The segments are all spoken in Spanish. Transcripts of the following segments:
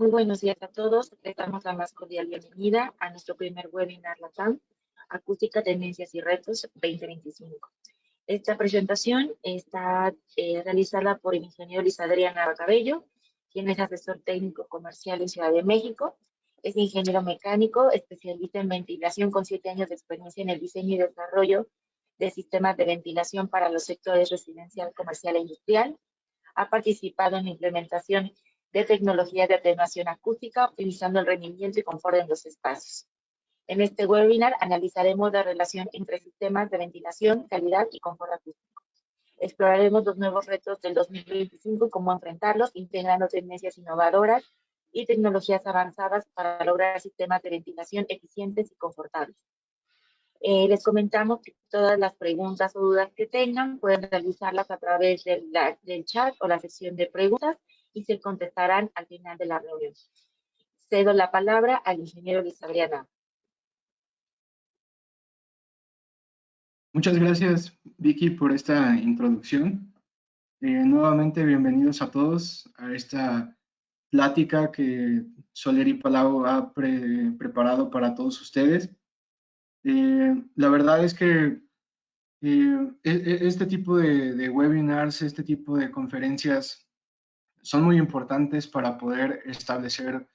Muy buenos días a todos. Les damos la más cordial bienvenida a nuestro primer webinar LATAM, Acústica, Tendencias y Retos 2025. Esta presentación está realizada por el ingeniero Luis Adrián Cabello, quien es asesor técnico comercial en Ciudad de México. Es ingeniero mecánico, especialista en ventilación con 7 años de experiencia en el diseño y desarrollo de sistemas de ventilación para los sectores residencial, comercial e industrial. Ha participado en la implementación de tecnologías de atenuación acústica, optimizando el rendimiento y confort en los espacios. En este webinar analizaremos la relación entre sistemas de ventilación, calidad y confort acústico. Exploraremos los nuevos retos del 2025 y cómo enfrentarlos, integrando tendencias innovadoras y tecnologías avanzadas para lograr sistemas de ventilación eficientes y confortables. Les comentamos que todas las preguntas o dudas que tengan pueden realizarlas a través del chat o la sección de preguntas y se contestarán al final de la reunión. Cedo la palabra al ingeniero Luis Adrián. Muchas gracias, Vicky, por esta introducción. Nuevamente, bienvenidos a todos a esta plática que Soler y Palau ha preparado para todos ustedes. La verdad es que este tipo de webinars, este tipo de conferencias son muy importantes para poder establecer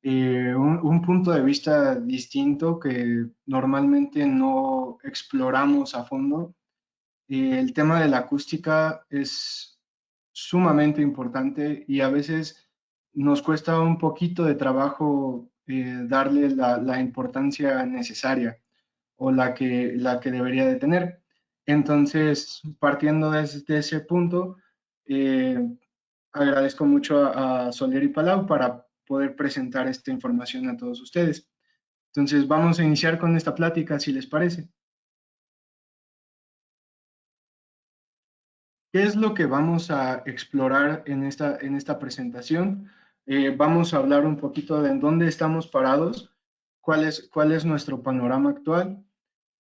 un punto de vista distinto que normalmente no exploramos a fondo. El tema de la acústica es sumamente importante y a veces nos cuesta un poquito de trabajo darle la importancia necesaria o la que debería de tener. Entonces, partiendo desde ese punto, eh, agradezco mucho a Soler y Palau para poder presentar esta información a todos ustedes. Entonces, vamos a iniciar con esta plática, si les parece. ¿Qué es lo que vamos a explorar en esta presentación? Vamos a hablar un poquito de en dónde estamos parados, cuál es nuestro panorama actual,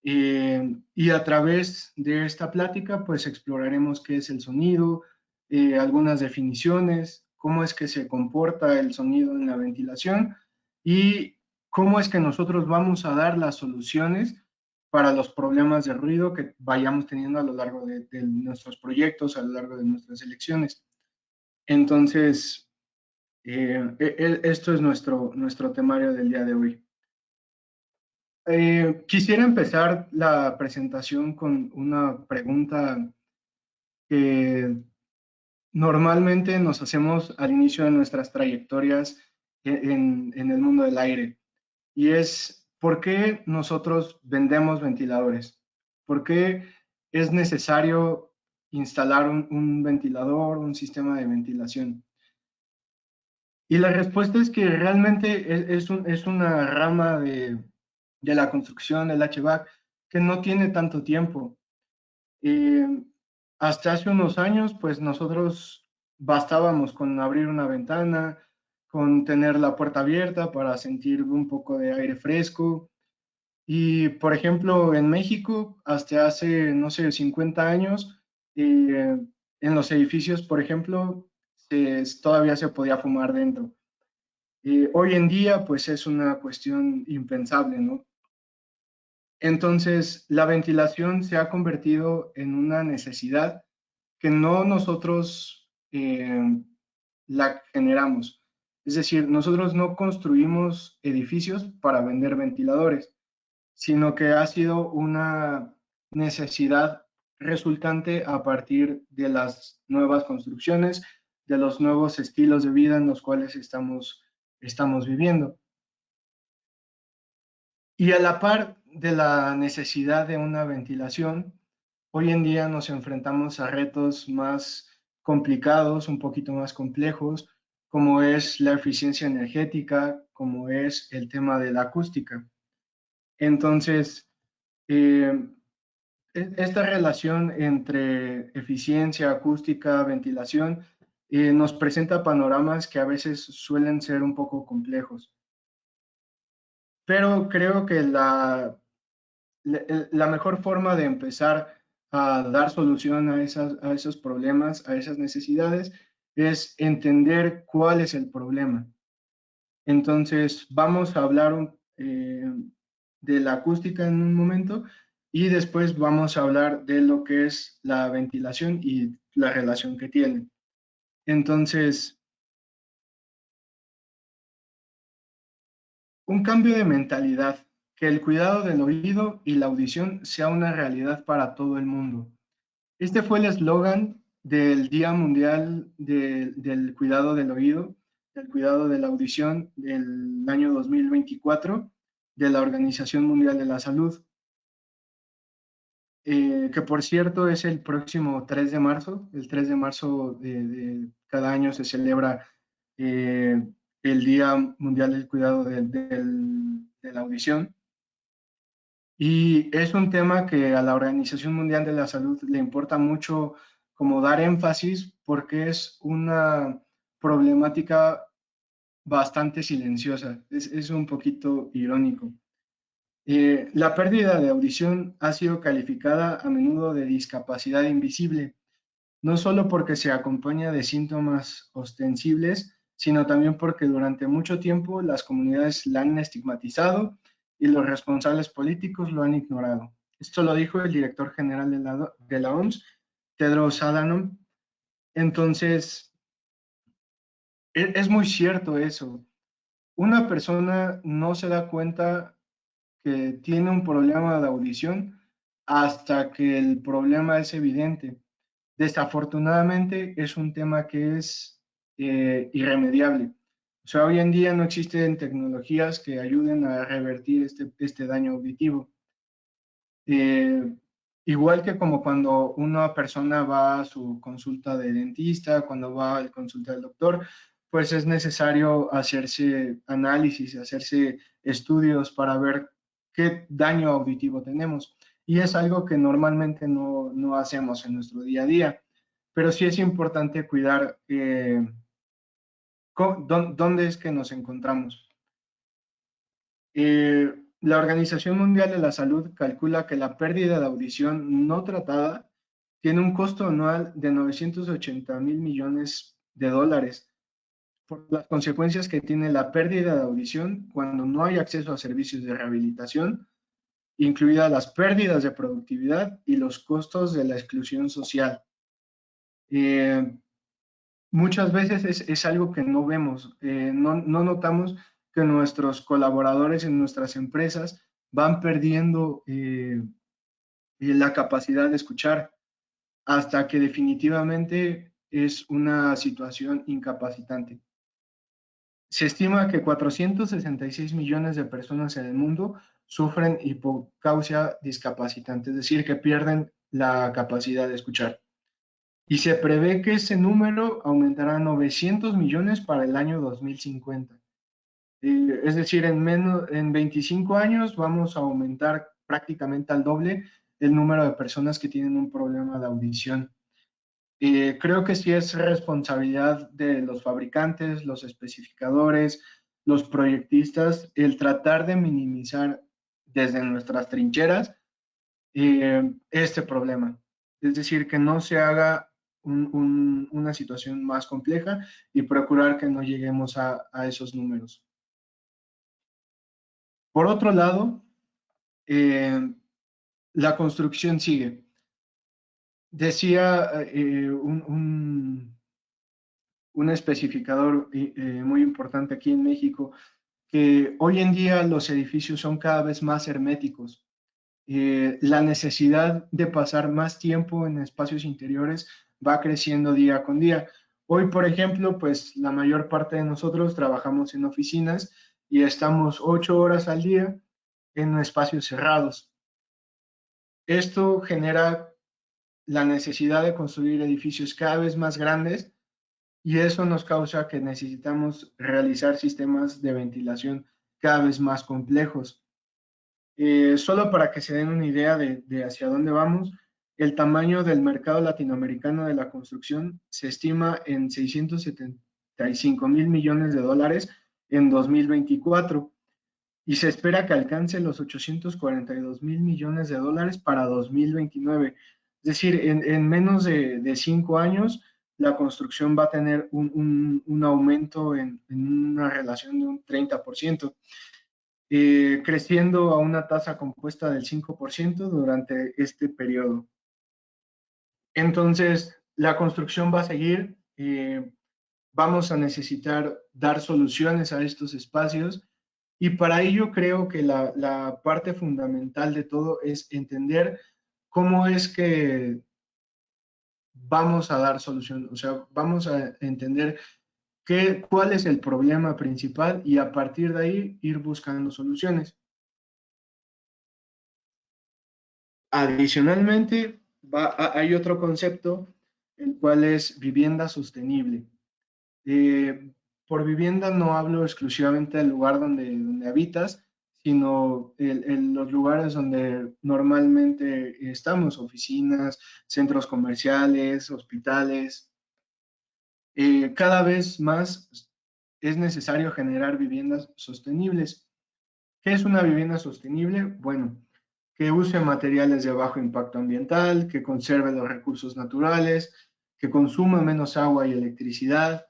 y a través de esta plática, pues exploraremos qué es el sonido, algunas definiciones, cómo es que se comporta el sonido en la ventilación y cómo es que nosotros vamos a dar las soluciones para los problemas de ruido que vayamos teniendo a lo largo de nuestros proyectos, a lo largo de nuestras elecciones. Entonces, esto es nuestro temario del día de hoy. Quisiera empezar la presentación con una pregunta que normalmente nos hacemos al inicio de nuestras trayectorias en el mundo del aire, y es ¿por qué nosotros vendemos ventiladores? ¿Por qué es necesario instalar un ventilador, un sistema de ventilación? Y la respuesta es que realmente es una rama de la construcción del HVAC que no tiene tanto tiempo. Hasta hace unos años, pues nosotros bastábamos con abrir una ventana, con tener la puerta abierta para sentir un poco de aire fresco. Y, por ejemplo, en México, hasta hace, no sé, 50 años, en los edificios, por ejemplo, todavía se podía fumar dentro. Hoy en día, pues es una cuestión impensable, ¿no? Entonces, la ventilación se ha convertido en una necesidad que no nosotros la generamos. Es decir, nosotros no construimos edificios para vender ventiladores, sino que ha sido una necesidad resultante a partir de las nuevas construcciones, de los nuevos estilos de vida en los cuales estamos viviendo. Y a la par de la necesidad de una ventilación, hoy en día nos enfrentamos a retos más complicados, un poquito más complejos, como es la eficiencia energética, como es el tema de la acústica. Entonces, esta relación entre eficiencia, acústica, ventilación, nos presenta panoramas que a veces suelen ser un poco complejos. Pero creo que la mejor forma de empezar a dar solución a esos problemas, a esas necesidades, es entender cuál es el problema. Entonces, vamos a hablar de la acústica en un momento y después vamos a hablar de lo que es la ventilación y la relación que tienen. Entonces, un cambio de mentalidad, que el cuidado del oído y la audición sea una realidad para todo el mundo. Este fue el eslogan del Día Mundial del Cuidado del Oído, del Cuidado de la Audición del año 2024 de la Organización Mundial de la Salud, que por cierto es el próximo 3 de marzo. El 3 de marzo de cada año se celebra eh, el Día Mundial del Cuidado de la Audición. Y es un tema que a la Organización Mundial de la Salud le importa mucho como dar énfasis porque es una problemática bastante silenciosa. Es un poquito irónico. La pérdida de audición ha sido calificada a menudo de discapacidad invisible, no solo porque se acompaña de síntomas ostensibles, sino también porque durante mucho tiempo las comunidades la han estigmatizado y los responsables políticos lo han ignorado. Esto lo dijo el director general de la OMS, Tedros Adhanom. Entonces, es muy cierto eso. Una persona no se da cuenta que tiene un problema de audición hasta que el problema es evidente. Desafortunadamente es un tema que es irremediable. O sea, hoy en día no existen tecnologías que ayuden a revertir este daño auditivo. Eh, Igual que como cuando una persona va a su consulta de dentista, cuando va a la consulta del doctor, pues es necesario hacerse análisis, hacerse estudios para ver qué daño auditivo tenemos. Y es algo que normalmente no hacemos en nuestro día a día, pero sí es importante cuidar dónde es que nos encontramos. La Organización Mundial de la Salud calcula que la pérdida de audición no tratada tiene un costo anual de 980 mil millones de dólares por las consecuencias que tiene la pérdida de audición cuando no hay acceso a servicios de rehabilitación, incluidas las pérdidas de productividad y los costos de la exclusión social. Eh, Muchas veces es algo que no vemos, no notamos que nuestros colaboradores en nuestras empresas van perdiendo la capacidad de escuchar hasta que definitivamente es una situación incapacitante. Se estima que 466 millones de personas en el mundo sufren hipocausia discapacitante, es decir, que pierden la capacidad de escuchar. Y se prevé que ese número aumentará a 900 millones para el año 2050. Es decir, en 25 años vamos a aumentar prácticamente al doble el número de personas que tienen un problema de audición. Creo que sí es responsabilidad de los fabricantes, los especificadores, los proyectistas, el tratar de minimizar desde nuestras trincheras este problema. Es decir, que no se haga una situación más compleja y procurar que no lleguemos a esos números. Por otro lado, la construcción sigue. Decía un especificador muy importante aquí en México que hoy en día los edificios son cada vez más herméticos. La necesidad de pasar más tiempo en espacios interiores va creciendo día con día. Hoy, por ejemplo, pues la mayor parte de nosotros trabajamos en oficinas y estamos 8 horas al día en espacios cerrados. Esto genera la necesidad de construir edificios cada vez más grandes y eso nos causa que necesitamos realizar sistemas de ventilación cada vez más complejos. Solo para que se den una idea de hacia dónde vamos, el tamaño del mercado latinoamericano de la construcción se estima en 675 mil millones de dólares en 2024 y se espera que alcance los 842 mil millones de dólares para 2029. Es decir, en menos de 5 años la construcción va a tener un aumento en una relación de un 30%, creciendo a una tasa compuesta del 5% durante este periodo. Entonces, la construcción va a seguir, vamos a necesitar dar soluciones a estos espacios y para ello creo que la parte fundamental de todo es entender cómo es que vamos a dar solución, o sea, vamos a entender cuál es el problema principal y a partir de ahí ir buscando soluciones. Adicionalmente, hay otro concepto, el cual es vivienda sostenible. Eh, por vivienda no hablo exclusivamente del lugar donde habitas, sino los lugares donde normalmente estamos, oficinas, centros comerciales, hospitales. Cada vez más es necesario generar viviendas sostenibles. ¿Qué es una vivienda sostenible? Bueno, que use materiales de bajo impacto ambiental, que conserve los recursos naturales, que consuma menos agua y electricidad,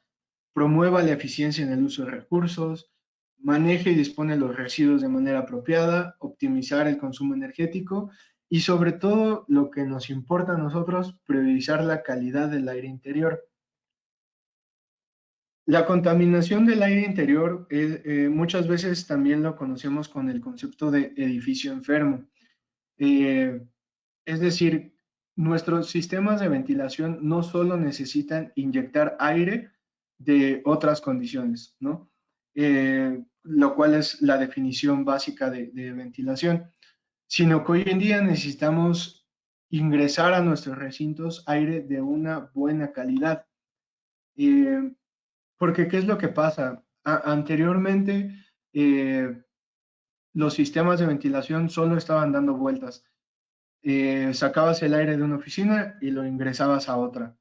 promueva la eficiencia en el uso de recursos, maneje y dispone los residuos de manera apropiada, optimizar el consumo energético y sobre todo lo que nos importa a nosotros, priorizar la calidad del aire interior. La contaminación del aire interior muchas veces también lo conocemos con el concepto de edificio enfermo. Eh, es decir, nuestros sistemas de ventilación no solo necesitan inyectar aire de otras condiciones, ¿no? Lo cual es la definición básica de ventilación, sino que hoy en día necesitamos ingresar a nuestros recintos aire de una buena calidad. Eh, Porque, ¿qué es lo que pasa? Anteriormente, eh, los sistemas de ventilación solo estaban dando vueltas. Sacabas el aire de una oficina y lo ingresabas a otra.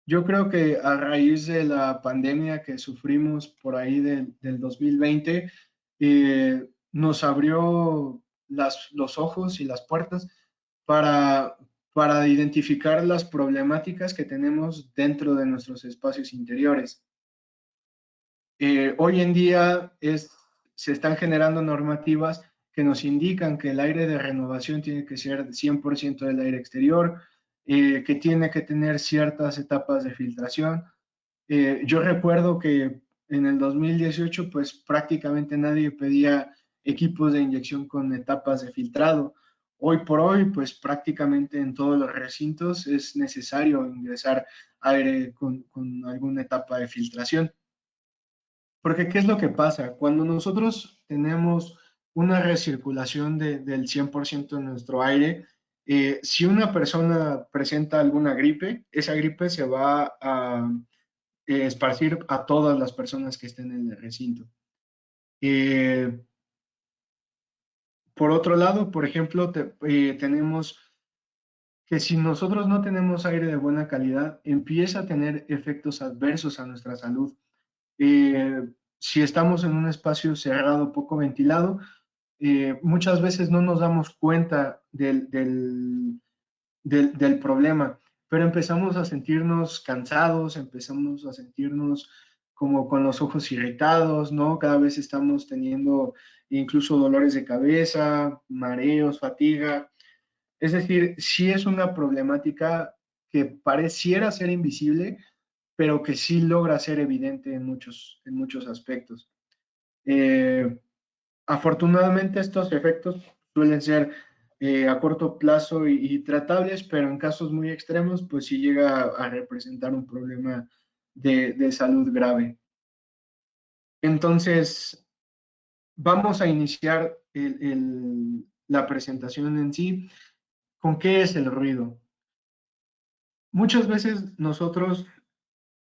Yo creo que a raíz de la pandemia que sufrimos por ahí del 2020, nos abrió los ojos y las puertas para, para identificar las problemáticas que tenemos dentro de nuestros espacios interiores. Hoy en día se están generando normativas que nos indican que el aire de renovación tiene que ser 100% del aire exterior, que tiene que tener ciertas etapas de filtración. Yo recuerdo que en el 2018 pues prácticamente nadie pedía equipos de inyección con etapas de filtrado. Hoy por hoy pues prácticamente en todos los recintos es necesario ingresar aire con alguna etapa de filtración. Porque, ¿qué es lo que pasa? Cuando nosotros tenemos una recirculación del 100% de nuestro aire, si una persona presenta alguna gripe, esa gripe se va a esparcir a todas las personas que estén en el recinto. Eh, por otro lado, por ejemplo, tenemos que si nosotros no tenemos aire de buena calidad, empieza a tener efectos adversos a nuestra salud. Eh, si estamos en un espacio cerrado, poco ventilado, muchas veces no nos damos cuenta del problema, pero empezamos a sentirnos cansados, empezamos a sentirnos como con los ojos irritados, ¿no? Cada vez estamos teniendo incluso dolores de cabeza, mareos, fatiga. Es decir, sí es una problemática que pareciera ser invisible, pero que sí logra ser evidente en muchos aspectos. Eh, Afortunadamente estos efectos suelen ser a corto plazo y tratables, pero en casos muy extremos, pues sí llega a representar un problema de salud grave. Entonces, vamos a iniciar la presentación en sí. ¿Con qué es el ruido? Muchas veces nosotros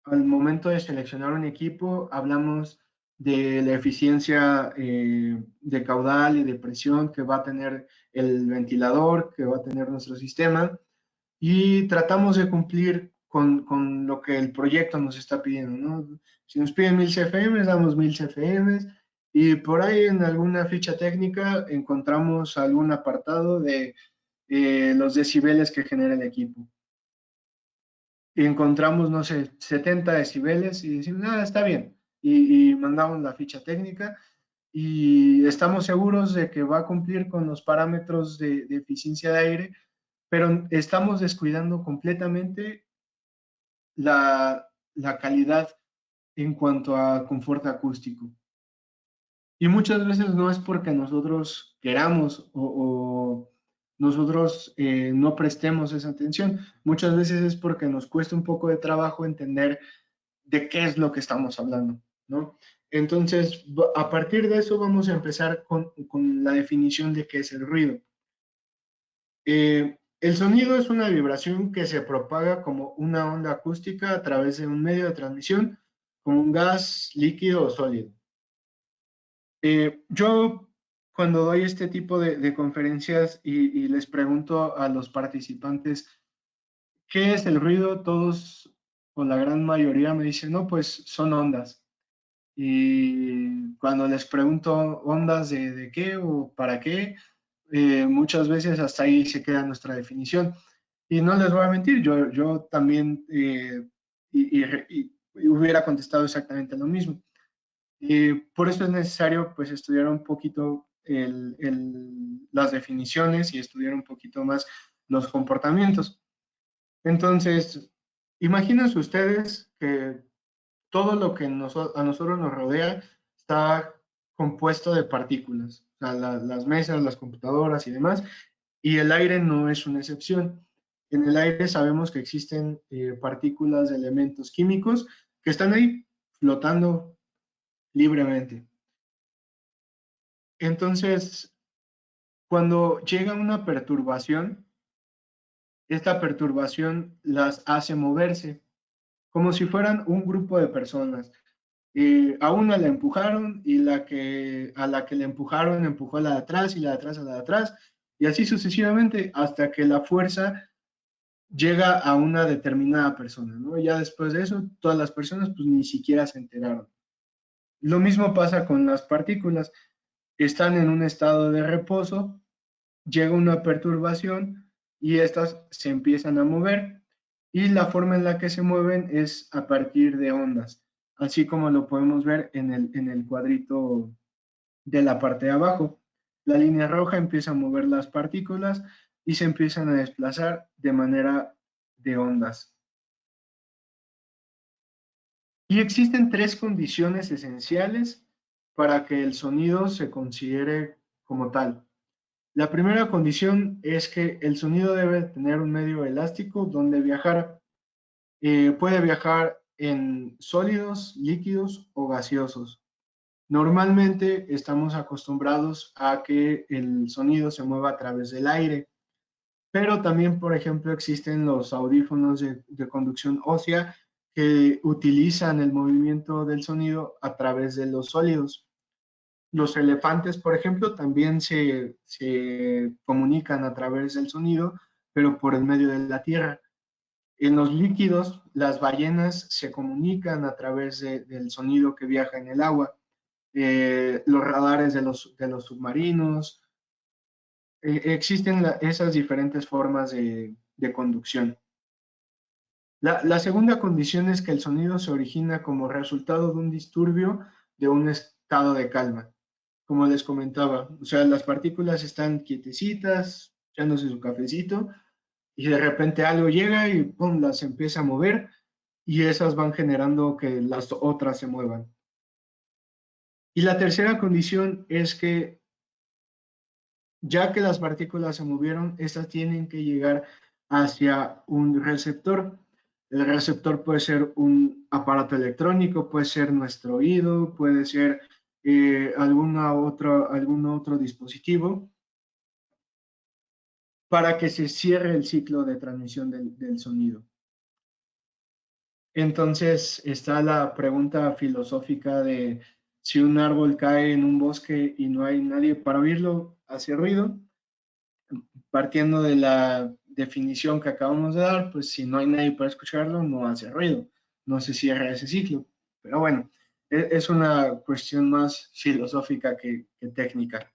al momento de seleccionar un equipo, hablamos de la eficiencia de caudal y de presión que va a tener el ventilador, que va a tener nuestro sistema, y tratamos de cumplir con lo que el proyecto nos está pidiendo, ¿no? Si nos piden 1000 CFM, damos 1000 CFM, y por ahí en alguna ficha técnica encontramos algún apartado de los decibeles que genera el equipo. encontramos, no sé, 70 decibeles y decimos, nada, está bien. Y mandamos la ficha técnica y estamos seguros de que va a cumplir con los parámetros de eficiencia de aire, pero estamos descuidando completamente la calidad en cuanto a confort acústico. Y muchas veces no es porque nosotros queramos o nosotros no prestemos esa atención. Muchas veces es porque nos cuesta un poco de trabajo entender de qué es lo que estamos hablando, ¿no? Entonces, a partir de eso vamos a empezar con la definición de qué es el ruido. El sonido es una vibración que se propaga como una onda acústica a través de un medio de transmisión, como un gas, líquido o sólido. Yo cuando doy este tipo de conferencias y les pregunto a los participantes qué es el ruido, todos o la gran mayoría me dicen, no, pues son ondas. Y cuando les pregunto ondas de qué o para qué, muchas veces hasta ahí se queda nuestra definición. Y no les voy a mentir, yo también y hubiera contestado exactamente lo mismo. Por eso es necesario pues estudiar un poquito las definiciones y estudiar un poquito más los comportamientos. Entonces, imagínense ustedes que todo lo que a nosotros nos rodea está compuesto de partículas, o sea, las mesas, las computadoras y demás, y el aire no es una excepción. En el aire sabemos que existen partículas de elementos químicos que están ahí flotando libremente. Entonces, cuando llega una perturbación, esta perturbación las hace moverse, como si fueran un grupo de personas. A una la empujaron y a la que le empujaron empujó a la de atrás y la de atrás a la de atrás, y así sucesivamente hasta que la fuerza llega a una determinada persona, ¿no? Ya después de eso, todas las personas pues ni siquiera se enteraron. Lo mismo pasa con las partículas. Están en un estado de reposo, llega una perturbación y estas se empiezan a mover y la forma en la que se mueven es a partir de ondas, así como lo podemos ver en el cuadrito de la parte de abajo. La línea roja empieza a mover las partículas y se empiezan a desplazar de manera de ondas. Y existen tres condiciones esenciales para que el sonido se considere como tal. La primera condición es que el sonido debe tener un medio elástico donde viajar. Puede viajar en sólidos, líquidos o gaseosos. Normalmente estamos acostumbrados a que el sonido se mueva a través del aire, pero también, por ejemplo, existen los audífonos de conducción ósea que utilizan el movimiento del sonido a través de los sólidos. Los elefantes, por ejemplo, también se comunican a través del sonido, pero por el medio de la tierra. En los líquidos, las ballenas se comunican a través del sonido que viaja en el agua. Los radares de los submarinos. Existen esas diferentes formas de conducción. La segunda condición es que el sonido se origina como resultado de un disturbio de un estado de calma. Como les comentaba, o sea, las partículas están quietecitas, echándose su cafecito, y de repente algo llega y pum, las empieza a mover, y esas van generando que las otras se muevan. Y la tercera condición es que ya que las partículas se movieron, estas tienen que llegar hacia un receptor. El receptor puede ser un aparato electrónico, puede ser nuestro oído, puede ser algún otro dispositivo para que se cierre el ciclo de transmisión del sonido. Entonces está la pregunta filosófica de si un árbol cae en un bosque y no hay nadie para oírlo, ¿hace ruido? Partiendo de la definición que acabamos de dar, pues si no hay nadie para escucharlo, no hace ruido, no se cierra ese ciclo. Pero bueno, es una cuestión más filosófica que técnica.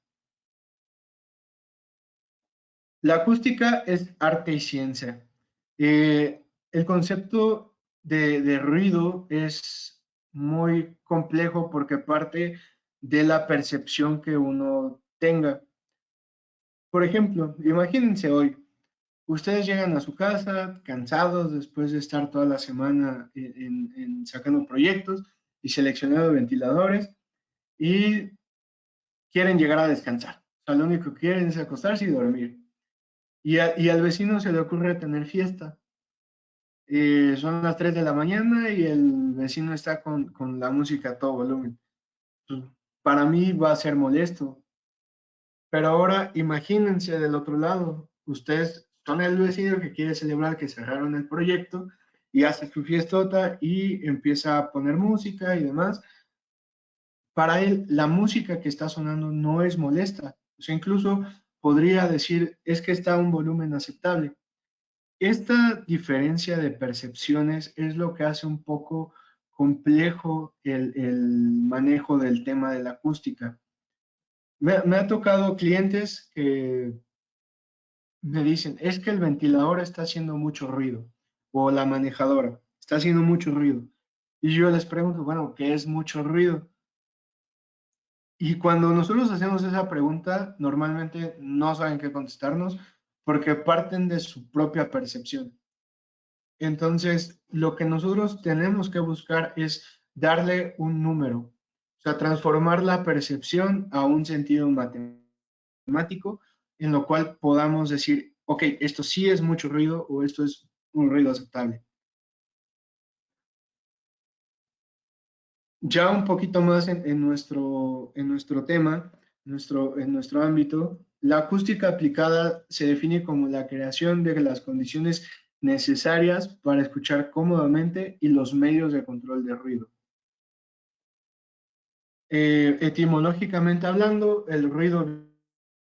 La acústica es arte y ciencia. el concepto de ruido es muy complejo porque parte de la percepción que uno tenga. Por ejemplo, imagínense hoy, ustedes llegan a su casa cansados después de estar toda la semana sacando proyectos y seleccionando ventiladores y quieren llegar a descansar. O sea, lo único que quieren es acostarse y dormir. Y al vecino se le ocurre tener fiesta. Son las 3 de la mañana y el vecino está con la música a todo volumen. Pues, para mí va a ser molesto. Pero ahora imagínense del otro lado. Ustedes son el vecino que quiere celebrar que cerraron el proyecto y hace su fiestota y empieza a poner música y demás. Para él, la música que está sonando no es molesta. O sea, incluso podría decir, es que está a un volumen aceptable. Esta diferencia de percepciones es lo que hace un poco complejo el manejo del tema de la acústica. Me ha tocado clientes que me dicen, es que el ventilador está haciendo mucho ruido, o la manejadora está haciendo mucho ruido. Y yo les pregunto, bueno, ¿qué es mucho ruido? Y cuando nosotros hacemos esa pregunta, normalmente no saben qué contestarnos porque parten de su propia percepción. Entonces, lo que nosotros tenemos que buscar es darle un número, o sea, transformar la percepción a un sentido matemático en lo cual podamos decir, ok, esto sí es mucho ruido o esto es un ruido aceptable. Ya un poquito más en nuestro tema, en nuestro ámbito, la acústica aplicada se define como la creación de las condiciones necesarias para escuchar cómodamente y los medios de control de ruido. Etimológicamente hablando, el ruido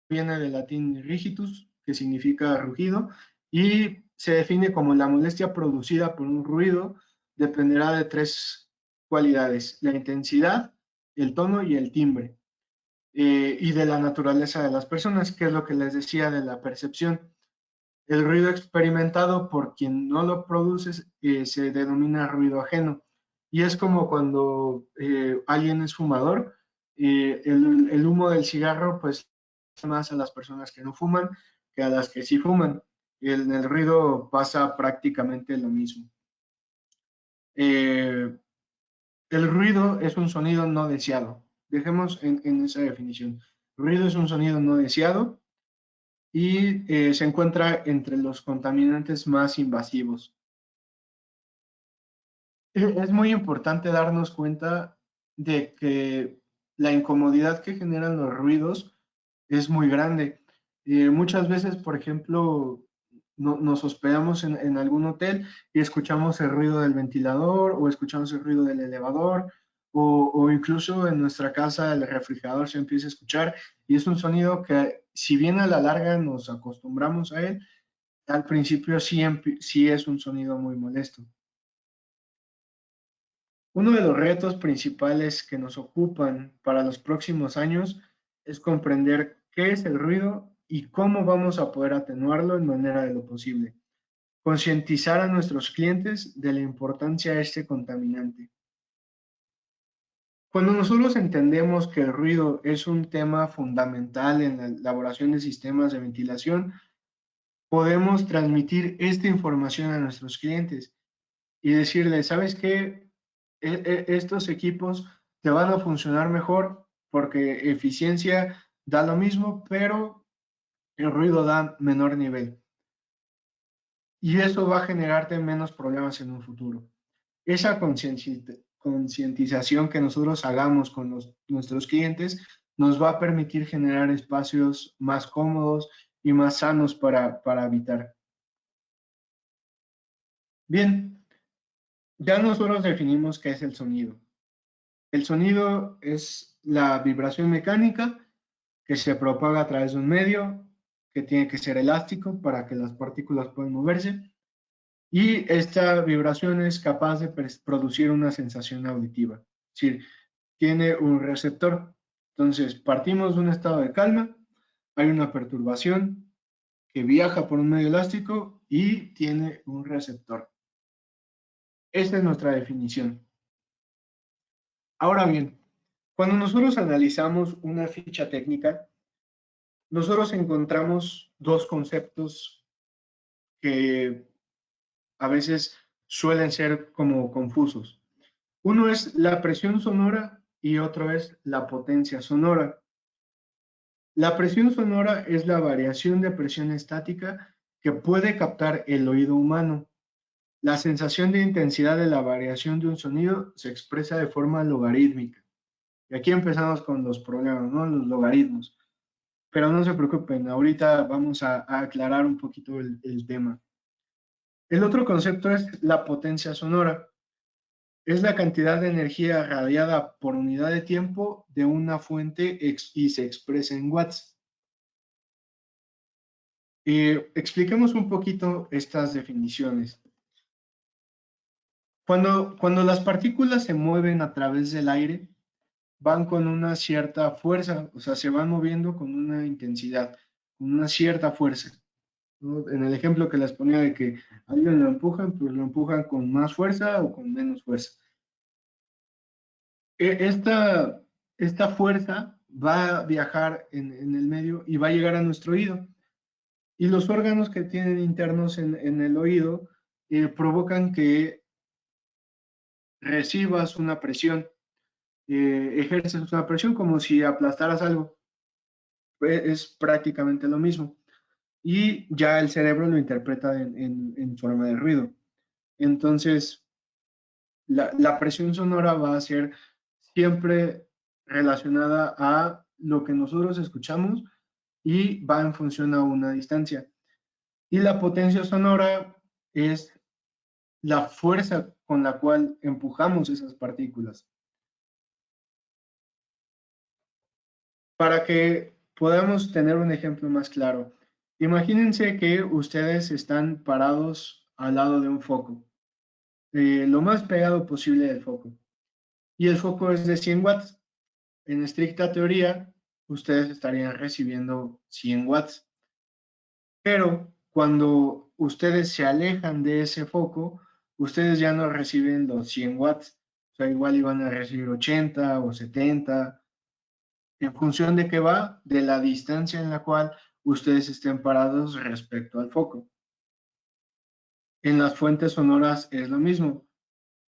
viene del latín rigitus, que significa rugido, y se define como la molestia producida por un ruido, dependerá de tres cualidades: la intensidad, el tono y el timbre, y de la naturaleza de las personas, que es lo que les decía de la percepción. El ruido experimentado por quien no lo produce se denomina ruido ajeno. Y es como cuando alguien es fumador, el humo del cigarro pues más a las personas que no fuman que a las que sí fuman. En el ruido pasa prácticamente lo mismo. Eh, el ruido es un sonido no deseado. Dejemos en esa definición. Ruido es un sonido no deseado y se encuentra entre los contaminantes más invasivos. Es muy importante darnos cuenta de que la incomodidad que generan los ruidos es muy grande. Muchas veces, por ejemplo, nos hospedamos en algún hotel y escuchamos el ruido del ventilador o escuchamos el ruido del elevador o incluso en nuestra casa el refrigerador se empieza a escuchar y es un sonido que si bien a la larga nos acostumbramos a él, al principio sí es un sonido muy molesto. Uno de los retos principales que nos ocupan para los próximos años es comprender qué es el ruido y cómo vamos a poder atenuarlo en manera de lo posible. Concientizar a nuestros clientes de la importancia de este contaminante. Cuando nosotros entendemos que el ruido es un tema fundamental en la elaboración de sistemas de ventilación, podemos transmitir esta información a nuestros clientes y decirles, ¿sabes qué? Estos equipos te van a funcionar mejor porque eficiencia da lo mismo, pero el ruido da menor nivel. Y eso va a generarte menos problemas en un futuro. Esa concientización que nosotros hagamos con nuestros clientes nos va a permitir generar espacios más cómodos y más sanos para habitar. Bien, ya nosotros definimos qué es el sonido. El sonido es la vibración mecánica que se propaga a través de un medio que tiene que ser elástico para que las partículas puedan moverse y esta vibración es capaz de producir una sensación auditiva. Es decir, tiene un receptor. Entonces, partimos de un estado de calma, hay una perturbación que viaja por un medio elástico y tiene un receptor. Esta es nuestra definición. Ahora bien, cuando nosotros analizamos una ficha técnica, nosotros encontramos dos conceptos que a veces suelen ser como confusos. Uno es la presión sonora y otro es la potencia sonora. La presión sonora es la variación de presión estática que puede captar el oído humano. La sensación de intensidad de la variación de un sonido se expresa de forma logarítmica. Y aquí empezamos con los problemas, ¿no? Los logaritmos. Pero no se preocupen, ahorita vamos a aclarar un poquito el tema. El otro concepto es la potencia sonora. Es la cantidad de energía radiada por unidad de tiempo de una fuente y se expresa en watts. Expliquemos un poquito estas definiciones. Cuando las partículas se mueven a través del aire, van con una cierta fuerza, o sea, se van moviendo con una intensidad, con una cierta fuerza, ¿no? En el ejemplo que les ponía de que alguien lo empujan, pues lo empujan con más fuerza o con menos fuerza. Esta fuerza va a viajar en el medio y va a llegar a nuestro oído. Y los órganos que tienen internos en el oído provocan que recibas una presión, ejerces una presión como si aplastaras algo. Es prácticamente lo mismo. Y ya el cerebro lo interpreta en forma de ruido. Entonces, la presión sonora va a ser siempre relacionada a lo que nosotros escuchamos y va en función a una distancia. Y la potencia sonora es la fuerza con la cual empujamos esas partículas. Para que podamos tener un ejemplo más claro, imagínense que ustedes están parados al lado de un foco, lo más pegado posible del foco, y el foco es de 100 watts. En estricta teoría, ustedes estarían recibiendo 100 watts, pero cuando ustedes se alejan de ese foco, ustedes ya no reciben los 100 watts, o sea, igual iban a recibir 80 o 70, en función de qué va, de la distancia en la cual ustedes estén parados respecto al foco. En las fuentes sonoras es lo mismo.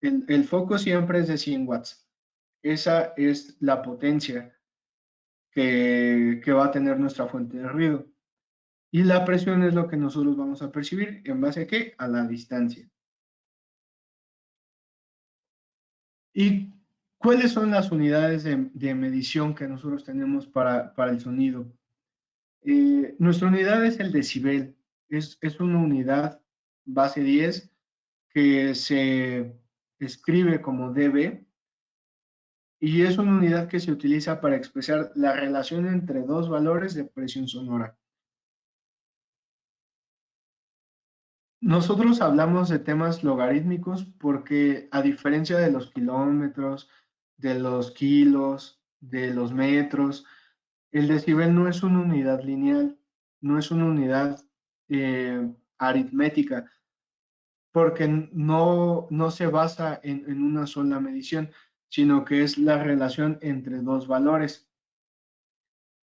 El foco siempre es de 100 watts. Esa es la potencia que va a tener nuestra fuente de ruido. Y la presión es lo que nosotros vamos a percibir en base a qué? A la distancia. ¿Y cuáles son las unidades de medición que nosotros tenemos para el sonido? Nuestra unidad es el decibel. Es una unidad base 10 que se escribe como dB y es una unidad que se utiliza para expresar la relación entre dos valores de presión sonora. Nosotros hablamos de temas logarítmicos porque a diferencia de los kilómetros, de los kilos, de los metros, el decibel no es una unidad lineal, no es una unidad aritmética, porque no se basa en una sola medición, sino que es la relación entre dos valores.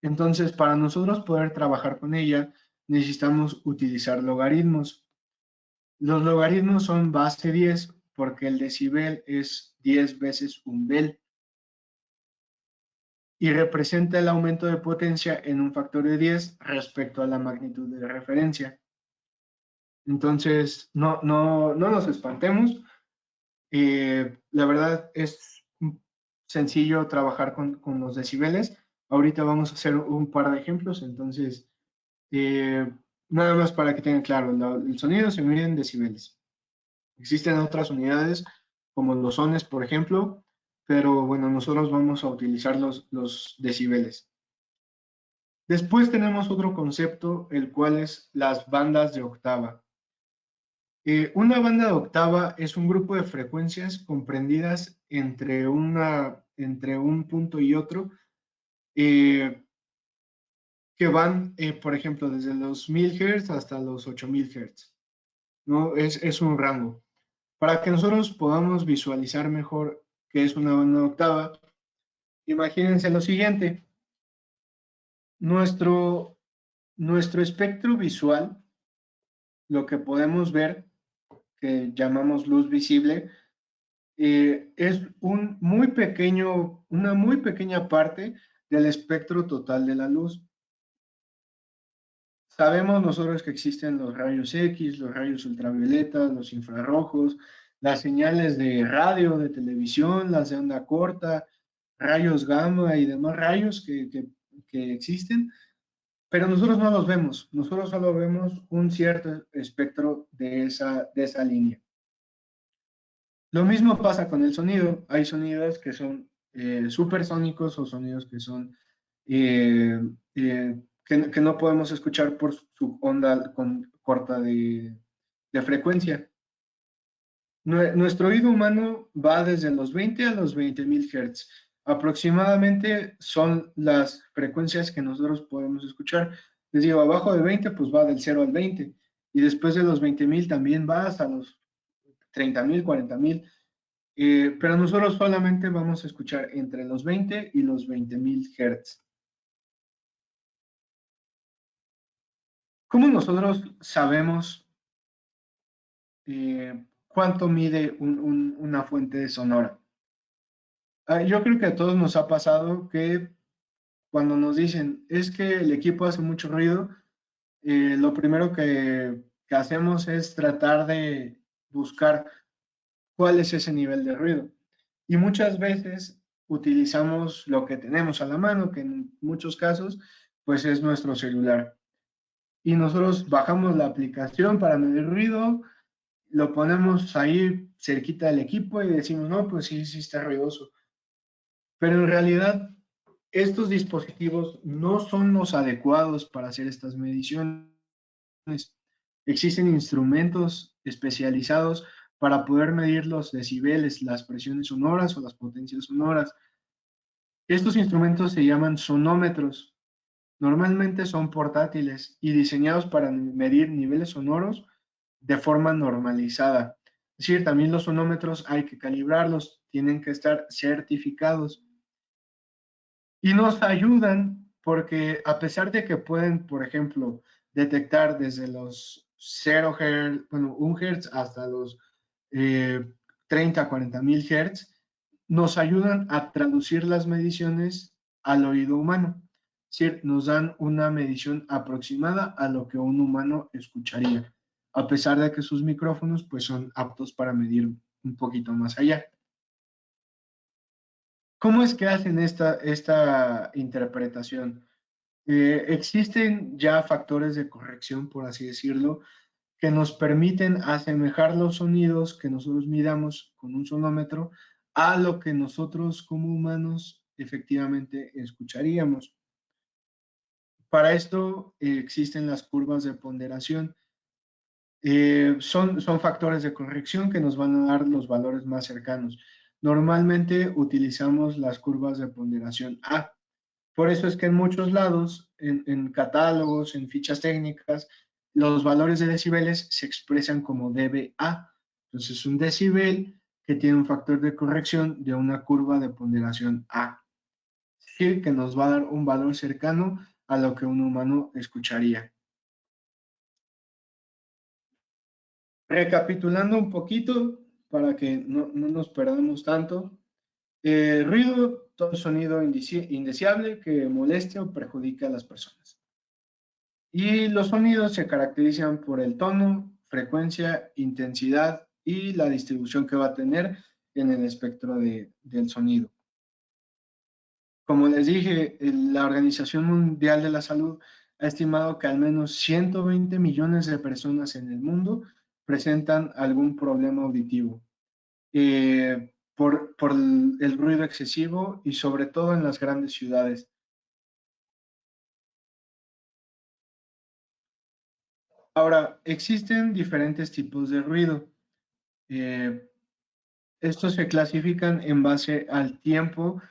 Entonces, para nosotros poder trabajar con ella, necesitamos utilizar logaritmos. Los logaritmos son base 10 porque el decibel es 10 veces un bel y representa el aumento de potencia en un factor de 10 respecto a la magnitud de referencia. Entonces, no nos espantemos. La verdad es sencillo trabajar con los decibeles. Ahorita vamos a hacer un par de ejemplos, entonces, eh, nada más para que tengan claro, el sonido se mide en decibeles. Existen otras unidades, como los sones, por ejemplo, pero bueno, nosotros vamos a utilizar los decibeles. Después tenemos otro concepto, el cual es las bandas de octava. Una banda de octava es un grupo de frecuencias comprendidas entre un punto y otro, eh, que van, por ejemplo, desde los 1000 Hz hasta los 8000 Hz, ¿no? Es un rango. Para que nosotros podamos visualizar mejor qué es una octava, imagínense lo siguiente. Nuestro, nuestro espectro visual, lo que podemos ver, que llamamos luz visible, es una muy pequeña parte del espectro total de la luz. Sabemos nosotros que existen los rayos X, los rayos ultravioletas, los infrarrojos, las señales de radio, de televisión, las de onda corta, rayos gamma y demás rayos que existen, pero nosotros no los vemos, nosotros solo vemos un cierto espectro de esa línea. Lo mismo pasa con el sonido. Hay sonidos que son supersónicos o sonidos que son eh, que no podemos escuchar por su onda corta de frecuencia. Nuestro oído humano va desde los 20 a los 20.000 Hz. Aproximadamente son las frecuencias que nosotros podemos escuchar. Les digo, abajo de 20, pues va del 0 al 20. Y después de los 20.000 también va hasta los 30.000, 40.000. Pero nosotros solamente vamos a escuchar entre los 20 y los 20.000 Hz. ¿Cómo nosotros sabemos cuánto mide una fuente sonora? Yo creo que a todos nos ha pasado que cuando nos dicen es que el equipo hace mucho ruido, lo primero que hacemos es tratar de buscar cuál es ese nivel de ruido. Y muchas veces utilizamos lo que tenemos a la mano, que en muchos casos pues es nuestro celular. Y nosotros bajamos la aplicación para medir ruido, lo ponemos ahí cerquita del equipo y decimos, no, pues sí, sí está ruidoso. Pero en realidad estos dispositivos no son los adecuados para hacer estas mediciones. Existen instrumentos especializados para poder medir los decibeles, las presiones sonoras o las potencias sonoras. Estos instrumentos se llaman sonómetros. Normalmente son portátiles y diseñados para medir niveles sonoros de forma normalizada. Es decir, también los sonómetros hay que calibrarlos, tienen que estar certificados y nos ayudan porque a pesar de que pueden, por ejemplo, detectar desde los 0 Hz, bueno, 1 Hz hasta los 30, 40.000 Hz, nos ayudan a traducir las mediciones al oído humano. Es decir, nos dan una medición aproximada a lo que un humano escucharía, a pesar de que sus micrófonos pues, son aptos para medir un poquito más allá. ¿Cómo es que hacen esta interpretación? Existen ya factores de corrección, por así decirlo, que nos permiten asemejar los sonidos que nosotros midamos con un sonómetro a lo que nosotros como humanos efectivamente escucharíamos. Para esto existen las curvas de ponderación. Son factores de corrección que nos van a dar los valores más cercanos. Normalmente utilizamos las curvas de ponderación A. Por eso es que en muchos lados, en catálogos, en fichas técnicas, los valores de decibeles se expresan como dBA. Entonces, un decibel que tiene un factor de corrección de una curva de ponderación A. Es decir, que nos va a dar un valor cercano a lo que un humano escucharía. Recapitulando un poquito, para que no nos perdamos tanto. Ruido, todo sonido indeseable que moleste o perjudique a las personas. Y los sonidos se caracterizan por el tono, frecuencia, intensidad y la distribución que va a tener en el espectro del sonido. Como les dije, la Organización Mundial de la Salud ha estimado que al menos 120 millones de personas en el mundo presentan algún problema auditivo por el ruido excesivo y sobre todo en las grandes ciudades. Ahora, existen diferentes tipos de ruido. Eh, Estos se clasifican en base al tiempo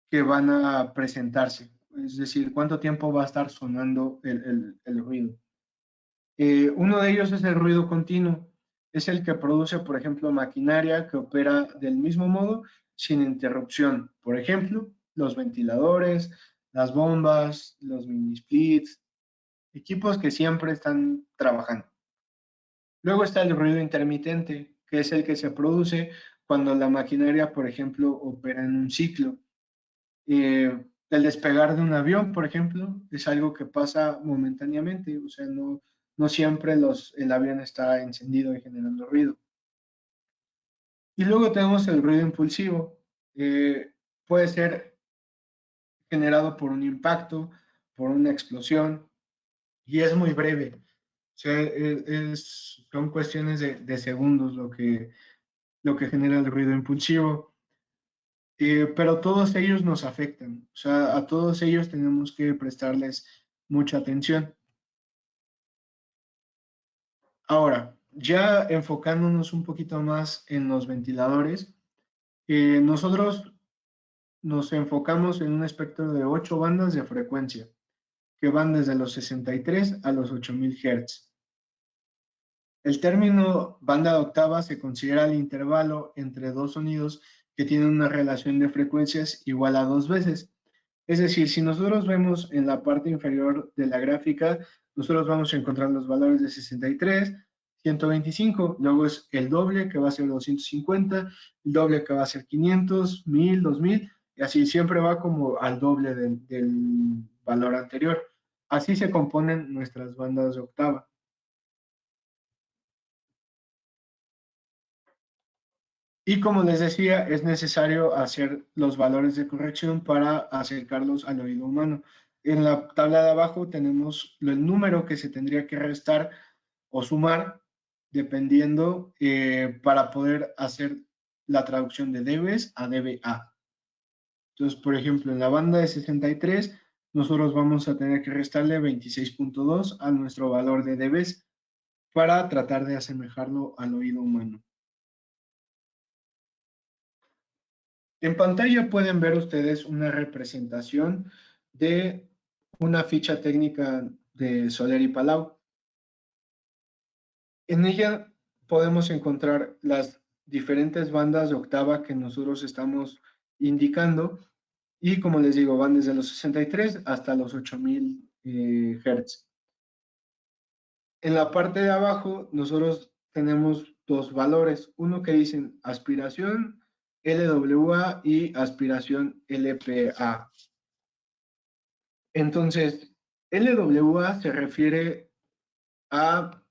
que van a presentarse, es decir, cuánto tiempo va a estar sonando el ruido. Uno de ellos es el ruido continuo. es el que produce, por ejemplo, maquinaria que opera del mismo modo sin interrupción. Por ejemplo, los ventiladores, las bombas, los mini splits, equipos que siempre están trabajando. Luego está el ruido intermitente, que es el que se produce cuando la maquinaria, por ejemplo, opera en un ciclo. El despegar de un avión, por ejemplo, es algo que pasa momentáneamente, o sea, no siempre el avión está encendido y generando ruido. Y luego tenemos el ruido impulsivo. Puede ser generado por un impacto, por una explosión, y es muy breve. O sea, son cuestiones de segundos lo que genera el ruido impulsivo. Pero todos ellos nos afectan. O sea, a todos ellos tenemos que prestarles mucha atención. Ahora, ya enfocándonos un poquito más en los ventiladores, nosotros nos enfocamos en un espectro de 8 bandas de frecuencia, que van desde los 63 a los 8000 Hz. El término banda de octava se considera el intervalo entre dos sonidos que tienen una relación de frecuencias igual a 2 veces. Es decir, si nosotros vemos en la parte inferior de la gráfica, nosotros vamos a encontrar los valores de 63, 125, luego es el doble que va a ser 250, el doble que va a ser 500, 1000, 2000, y así siempre va como al doble del valor anterior. Así se componen nuestras bandas de octava. Y como les decía, es necesario hacer los valores de corrección para acercarlos al oído humano. En la tabla de abajo tenemos el número que se tendría que restar o sumar dependiendo para poder hacer la traducción de dBs a dBA. Entonces, por ejemplo, en la banda de 63, nosotros vamos a tener que restarle 26.2 a nuestro valor de dBs para tratar de asemejarlo al oído humano. En pantalla pueden ver ustedes una representación de una ficha técnica de Soler y Palau. En ella podemos encontrar las diferentes bandas de octava que nosotros estamos indicando y como les digo, van desde los 63 hasta los 8000 Hz. En la parte de abajo nosotros tenemos dos valores, uno que dicen aspiración LWA y aspiración LPA. Entonces, LWA se refiere a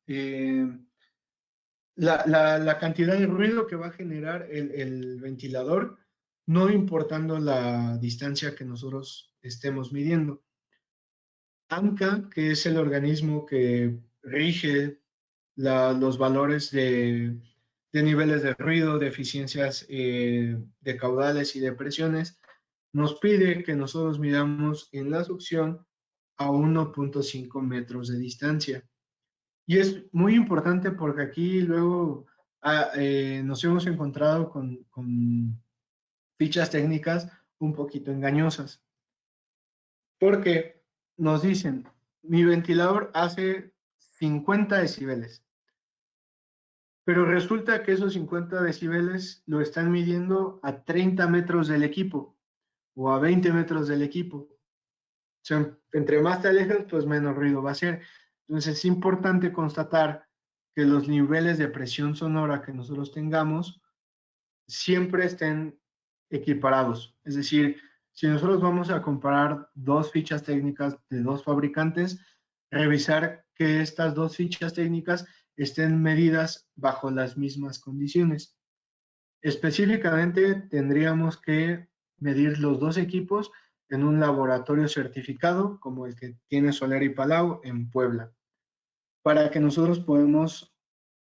la cantidad de ruido que va a generar el ventilador, no importando la distancia que nosotros estemos midiendo. ANCA, que es el organismo que rige los valores de niveles de ruido, de eficiencias de caudales y de presiones, nos pide que nosotros midamos en la succión a 1.5 metros de distancia. Y es muy importante porque aquí luego nos hemos encontrado con fichas técnicas un poquito engañosas. Porque nos dicen, mi ventilador hace 50 decibeles. Pero resulta que esos 50 decibeles lo están midiendo a 30 metros del equipo o a 20 metros del equipo. O sea, entre más te alejas, pues menos ruido va a ser. Entonces es importante constatar que los niveles de presión sonora que nosotros tengamos siempre estén equiparados. Es decir, si nosotros vamos a comparar dos fichas técnicas de dos fabricantes, revisar que estas dos fichas técnicas estén medidas bajo las mismas condiciones. Específicamente tendríamos que medir los dos equipos en un laboratorio certificado como el que tiene Soler y Palau en Puebla, para que nosotros podamos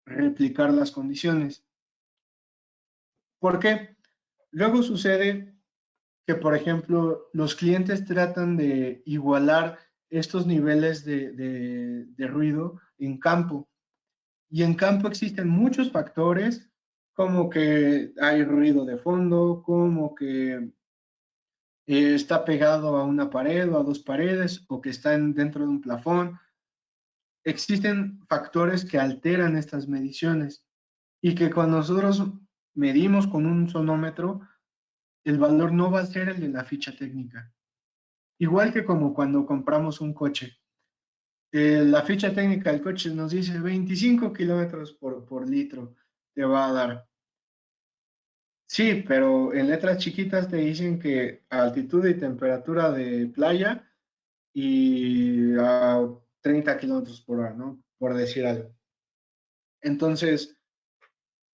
replicar las condiciones. ¿Por qué? Luego sucede que, por ejemplo, los clientes tratan de igualar estos niveles de ruido en campo. Y en campo existen muchos factores, como que hay ruido de fondo, como que está pegado a una pared o a dos paredes, o que está dentro de un plafón. Existen factores que alteran estas mediciones. y que cuando nosotros medimos con un sonómetro, el valor no va a ser el de la ficha técnica. Igual que como cuando compramos un coche. La ficha técnica del coche nos dice 25 kilómetros por litro te va a dar. Sí, pero en letras chiquitas te dicen que a altitud y temperatura de playa y a 30 kilómetros por hora, ¿no? Por decir algo. Entonces,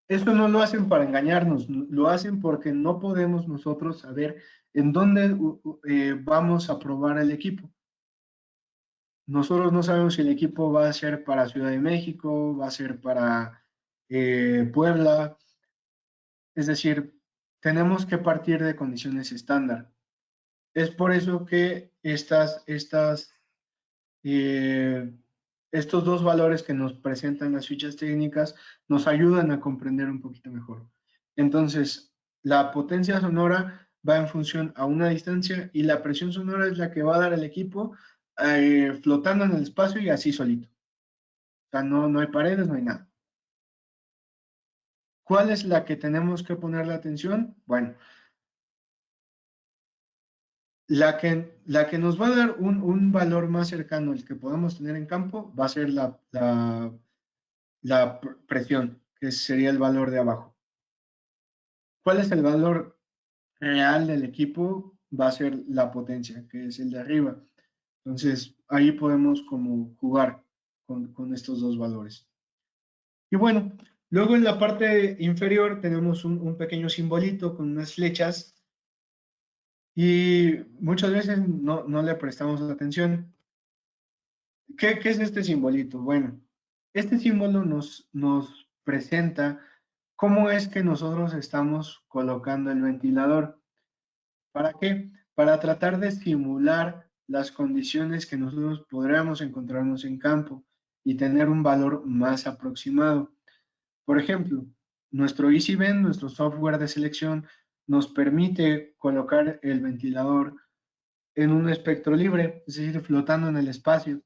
esto no lo hacen para engañarnos, lo hacen porque no podemos nosotros saber en dónde vamos a probar el equipo. Nosotros no sabemos si el equipo va a ser para Ciudad de México, va a ser para Puebla, es decir, tenemos que partir de condiciones estándar. Es por eso que eh, estos dos valores que nos presentan las fichas técnicas nos ayudan a comprender un poquito mejor. Entonces, la potencia sonora va en función a una distancia y la presión sonora es la que va a dar el equipo flotando en el espacio y así solito. O sea, no hay paredes, no hay nada. ¿Cuál es la que tenemos que ponerle atención? Bueno, la que nos va a dar un valor más cercano al que podemos tener en campo va a ser la presión, que sería el valor de abajo. ¿Cuál es el valor real del equipo? Va a ser la potencia, que es el de arriba. Entonces, ahí podemos como jugar con estos dos valores. Y bueno, luego en la parte inferior tenemos un pequeño simbolito con unas flechas y muchas veces no le prestamos atención. ¿Qué es este simbolito? Bueno, este símbolo nos presenta cómo es que nosotros estamos colocando el ventilador. ¿Para qué? Para tratar de simular las condiciones que nosotros podríamos encontrarnos en campo y tener un valor más aproximado. Por ejemplo, nuestro EasyVent, nuestro software de selección, nos permite colocar el ventilador en un espectro libre, es decir, flotando en el espacio,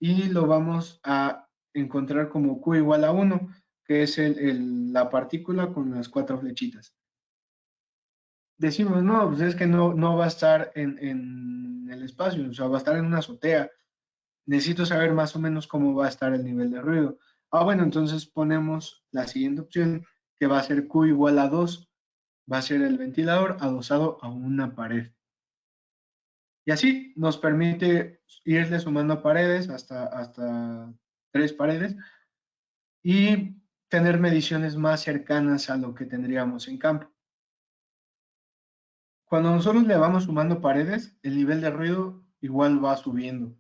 y lo vamos a encontrar como Q igual a 1, que es la partícula con las cuatro flechitas. Decimos, no, pues es que no va a estar en el espacio, o sea, va a estar en una azotea. Necesito saber más o menos cómo va a estar el nivel de ruido. Ah, bueno, entonces ponemos la siguiente opción, que va a ser Q igual a 2. Va a ser el ventilador adosado a una pared. Y así nos permite irle sumando paredes hasta 3 paredes y tener mediciones más cercanas a lo que tendríamos en campo. Cuando nosotros le vamos sumando paredes, el nivel de ruido igual va subiendo,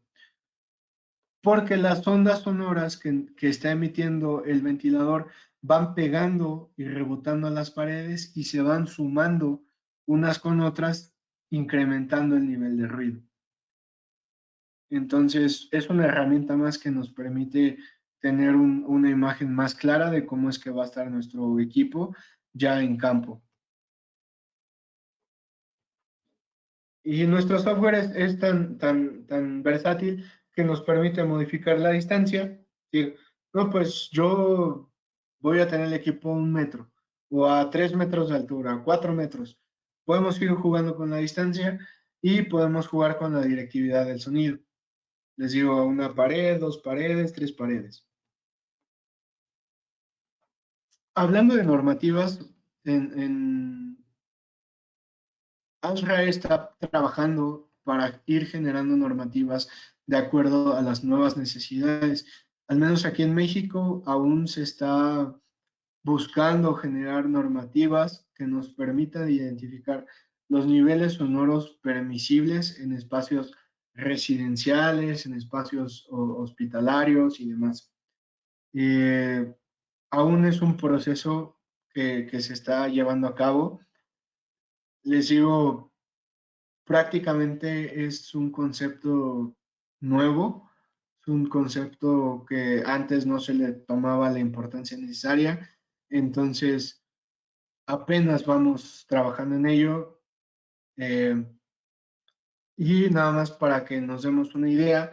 porque las ondas sonoras que está emitiendo el ventilador van pegando y rebotando a las paredes y se van sumando unas con otras, incrementando el nivel de ruido. Entonces, es una herramienta más que nos permite tener una imagen más clara de cómo es que va a estar nuestro equipo ya en campo. Y nuestro software es tan versátil que nos permite modificar la distancia. Decir, no, pues yo voy a tener el equipo a 1 metro, o a 3 metros de altura, a 4 metros. Podemos ir jugando con la distancia y podemos jugar con la directividad del sonido. Les digo, una pared, 2 paredes, 3 paredes. Hablando de normativas, en ASRA está trabajando para ir generando normativas de acuerdo a las nuevas necesidades. Al menos aquí en México aún se está buscando generar normativas que nos permitan identificar los niveles sonoros permisibles en espacios residenciales, en espacios hospitalarios y demás. Eh, Aún es un proceso que se está llevando a cabo. Les digo, prácticamente es un concepto nuevo, es un concepto que antes no se le tomaba la importancia necesaria, entonces apenas vamos trabajando en ello. eh, y nada más para que nos demos una idea,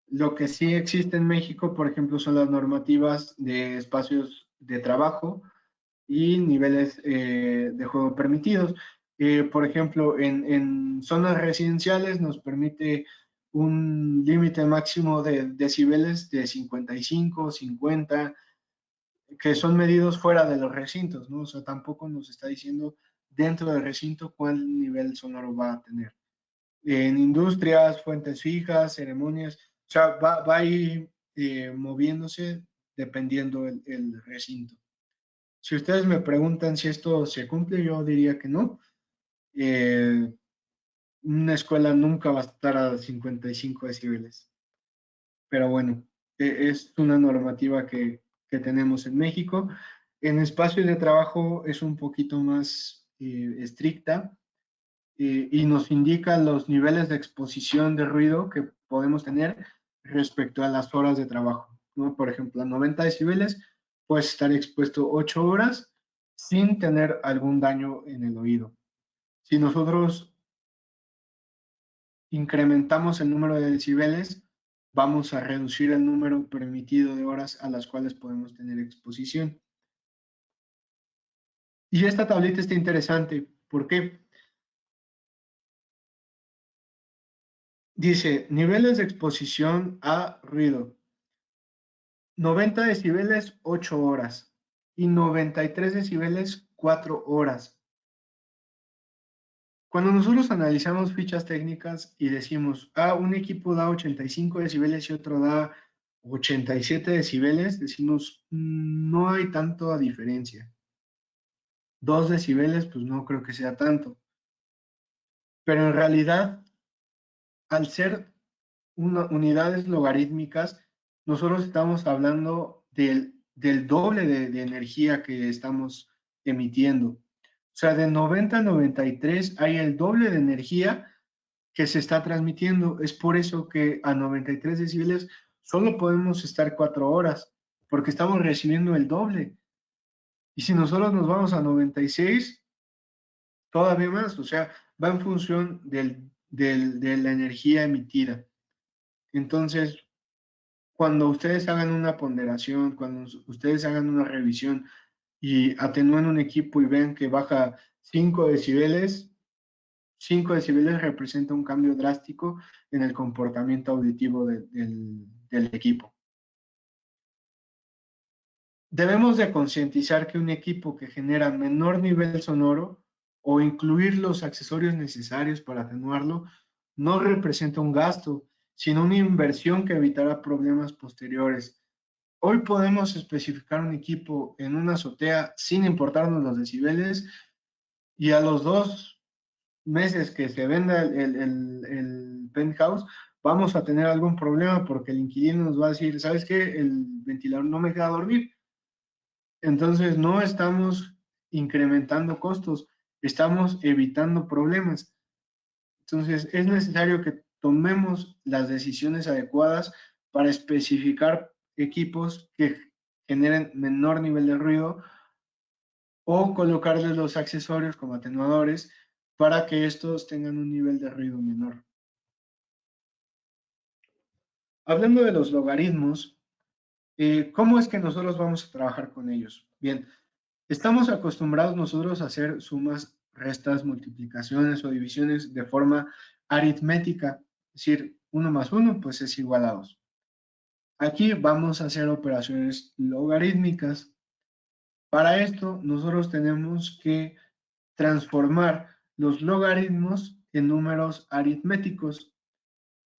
lo que sí existe en México, por ejemplo, son las normativas de espacios de trabajo y niveles de juego permitidos. Por ejemplo, en zonas residenciales nos permite un límite máximo de decibeles de 55, 50, que son medidos fuera de los recintos, ¿no? O sea, tampoco nos está diciendo dentro del recinto cuál nivel sonoro va a tener. En industrias, fuentes fijas, ceremonias, o sea, va a ir moviéndose dependiendo el recinto. Si ustedes me preguntan si esto se cumple, yo diría que no. Eh, una escuela nunca va a estar a 55 decibeles. Pero bueno, es una normativa que tenemos en México. En espacios de trabajo es un poquito más estricta y nos indica los niveles de exposición de ruido que podemos tener respecto a las horas de trabajo, ¿no? Por ejemplo, a 90 decibeles puedes estar expuesto 8 horas sin tener algún daño en el oído. Si nosotros incrementamos el número de decibeles, vamos a reducir el número permitido de horas a las cuales podemos tener exposición. Y esta tablita está interesante. ¿Por qué? Dice, niveles de exposición a ruido. 90 decibeles, 8 horas. Y 93 decibeles, 4 horas. Cuando nosotros analizamos fichas técnicas y decimos, un equipo da 85 decibeles y otro da 87 decibeles, decimos, no hay tanta diferencia. 2 decibeles, pues no creo que sea tanto. Pero en realidad, al ser unidades logarítmicas, nosotros estamos hablando del doble de energía que estamos emitiendo. O sea, de 90 a 93 hay el doble de energía que se está transmitiendo. Es por eso que a 93 decibeles solo podemos estar 4 horas, porque estamos recibiendo el doble. Y si nosotros nos vamos a 96, todavía más, o sea, va en función de la energía emitida. Entonces, cuando ustedes hagan una ponderación, cuando ustedes hagan una revisión y atenúen un equipo y ven que baja 5 decibeles, 5 decibeles representa un cambio drástico en el comportamiento auditivo del equipo. Debemos de concientizar que un equipo que genera menor nivel sonoro o incluir los accesorios necesarios para atenuarlo no representa un gasto, sino una inversión que evitará problemas posteriores. Hoy podemos especificar un equipo en una azotea sin importarnos los decibeles y a los 2 meses que se venda el penthouse, vamos a tener algún problema porque el inquilino nos va a decir, ¿sabes qué? El ventilador no me deja dormir. Entonces, no estamos incrementando costos, estamos evitando problemas. Entonces, es necesario que tomemos las decisiones adecuadas para especificar equipos que generen menor nivel de ruido o colocarles los accesorios como atenuadores para que estos tengan un nivel de ruido menor. Hablando de los logaritmos, ¿cómo es que nosotros vamos a trabajar con ellos? Bien, estamos acostumbrados nosotros a hacer sumas, restas, multiplicaciones o divisiones de forma aritmética, es decir, 1 más 1 pues es igual a 2. Aquí vamos a hacer operaciones logarítmicas. Para esto nosotros tenemos que transformar los logaritmos en números aritméticos,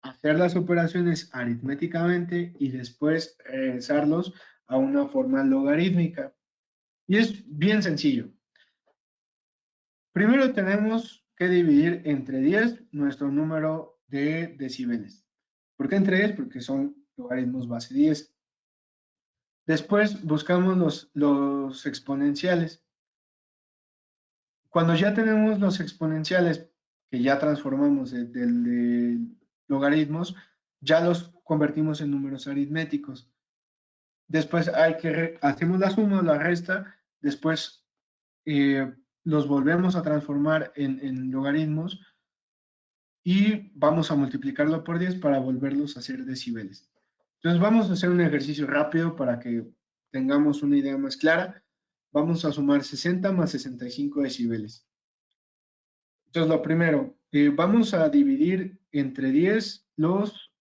hacer las operaciones aritméticamente y después regresarlos a una forma logarítmica. Y es bien sencillo. Primero tenemos que dividir entre 10 nuestro número de decibeles. ¿Por qué entre 10? Porque son logaritmos base 10. Después buscamos los exponenciales. Cuando ya tenemos los exponenciales que ya transformamos de logaritmos, ya los convertimos en números aritméticos. Después hacemos la suma o la resta, después los volvemos a transformar en logaritmos y vamos a multiplicarlo por 10 para volverlos a hacer decibeles. Entonces vamos a hacer un ejercicio rápido para que tengamos una idea más clara, vamos a sumar 60 más 65 decibeles. Entonces, lo primero, vamos a dividir entre 10 los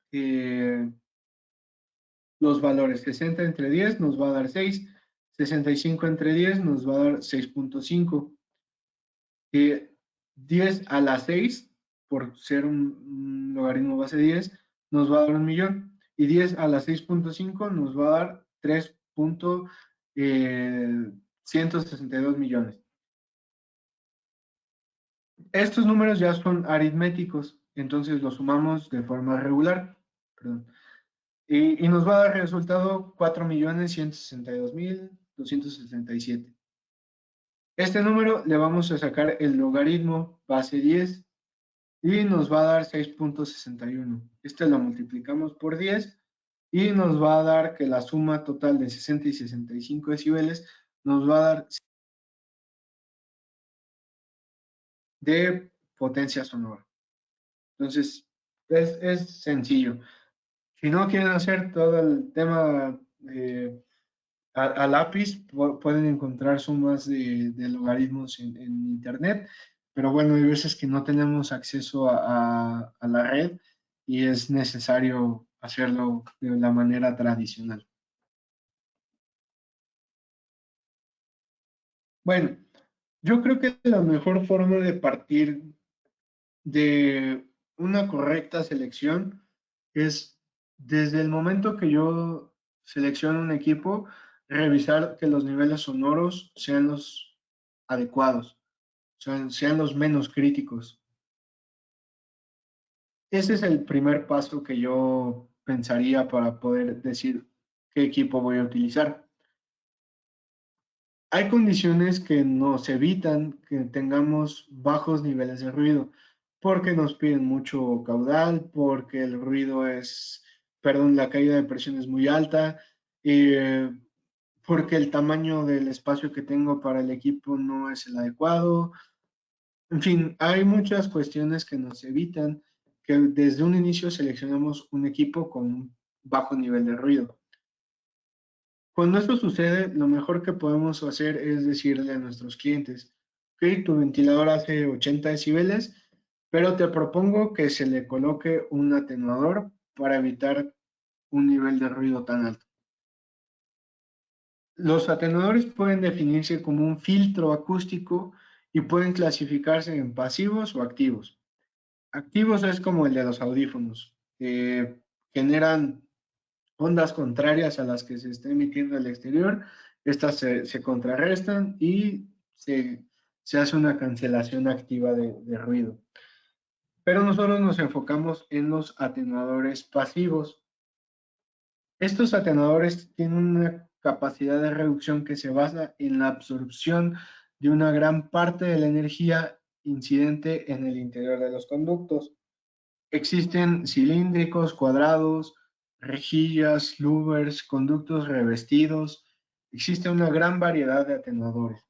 valores. 60 entre 10 nos va a dar 6, 65 entre 10 nos va a dar 6.5. 10 a la 6, por ser un logaritmo base 10, nos va a dar 1.000.000. Y 10 a la 6.5 nos va a dar 3.162 millones. Estos números ya son aritméticos, entonces los sumamos de forma regular. Perdón. Y nos va a dar resultado 4.162.267. Este número le vamos a sacar el logaritmo base 10 y nos va a dar 6.61. Este lo multiplicamos por 10 y nos va a dar que la suma total de 60 y 65 decibeles nos va a dar de potencia sonora. Entonces, es sencillo. Si no quieren hacer todo el tema a lápiz, pueden encontrar sumas de logaritmos en internet, pero bueno, hay veces que no tenemos acceso a la red y es necesario hacerlo de la manera tradicional. Bueno, yo creo que la mejor forma de partir de una correcta selección es desde el momento que yo selecciono un equipo, revisar que los niveles sonoros sean los adecuados, sean los menos críticos. Ese es el primer paso que yo pensaría para poder decir qué equipo voy a utilizar. Hay condiciones que nos evitan que tengamos bajos niveles de ruido, porque nos piden mucho caudal, porque el ruido es, perdón, la caída de presión es muy alta, porque el tamaño del espacio que tengo para el equipo no es el adecuado. En fin, hay muchas cuestiones que nos evitan que desde un inicio seleccionemos un equipo con un bajo nivel de ruido. Cuando esto sucede, lo mejor que podemos hacer es decirle a nuestros clientes, ok, tu ventilador hace 80 decibeles, pero te propongo que se le coloque un atenuador para evitar un nivel de ruido tan alto. Los atenuadores pueden definirse como un filtro acústico y pueden clasificarse en pasivos o activos. Activos es como el de los audífonos, que generan ondas contrarias a las que se está emitiendo al exterior. Estas se contrarrestan y se hace una cancelación activa de ruido. Pero nosotros nos enfocamos en los atenuadores pasivos. Estos atenuadores tienen una capacidad de reducción que se basa en la absorción de una gran parte de la energía incidente en el interior de los conductos. Existen cilíndricos, cuadrados, rejillas, louvers, conductos revestidos. Existe una gran variedad de atenuadores.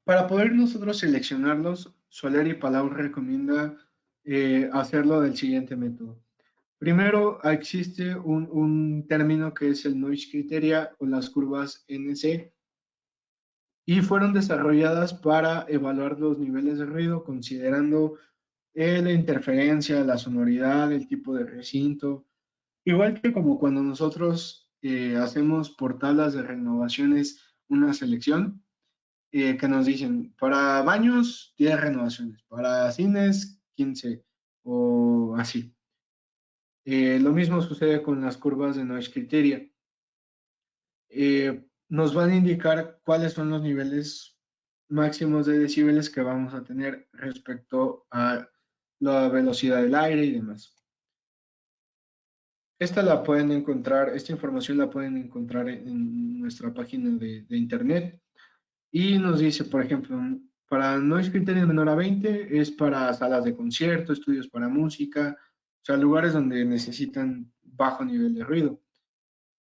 Para poder nosotros seleccionarlos, Soler y Palau recomienda hacerlo del siguiente método. Primero, existe un término que es el noise criteria o las curvas NC, y fueron desarrolladas para evaluar los niveles de ruido considerando la interferencia, la sonoridad, el tipo de recinto. Igual que como cuando nosotros hacemos por tablas de renovaciones una selección, que nos dicen, para baños 10 renovaciones, para cines 15 o así. Lo mismo sucede con las curvas de noise criteria. Nos van a indicar cuáles son los niveles máximos de decibeles que vamos a tener respecto a la velocidad del aire y demás. Esta información la pueden encontrar en nuestra página de internet y nos dice, por ejemplo, para noise criteria menor a 20 es para salas de concierto, estudios para música, o sea, lugares donde necesitan bajo nivel de ruido.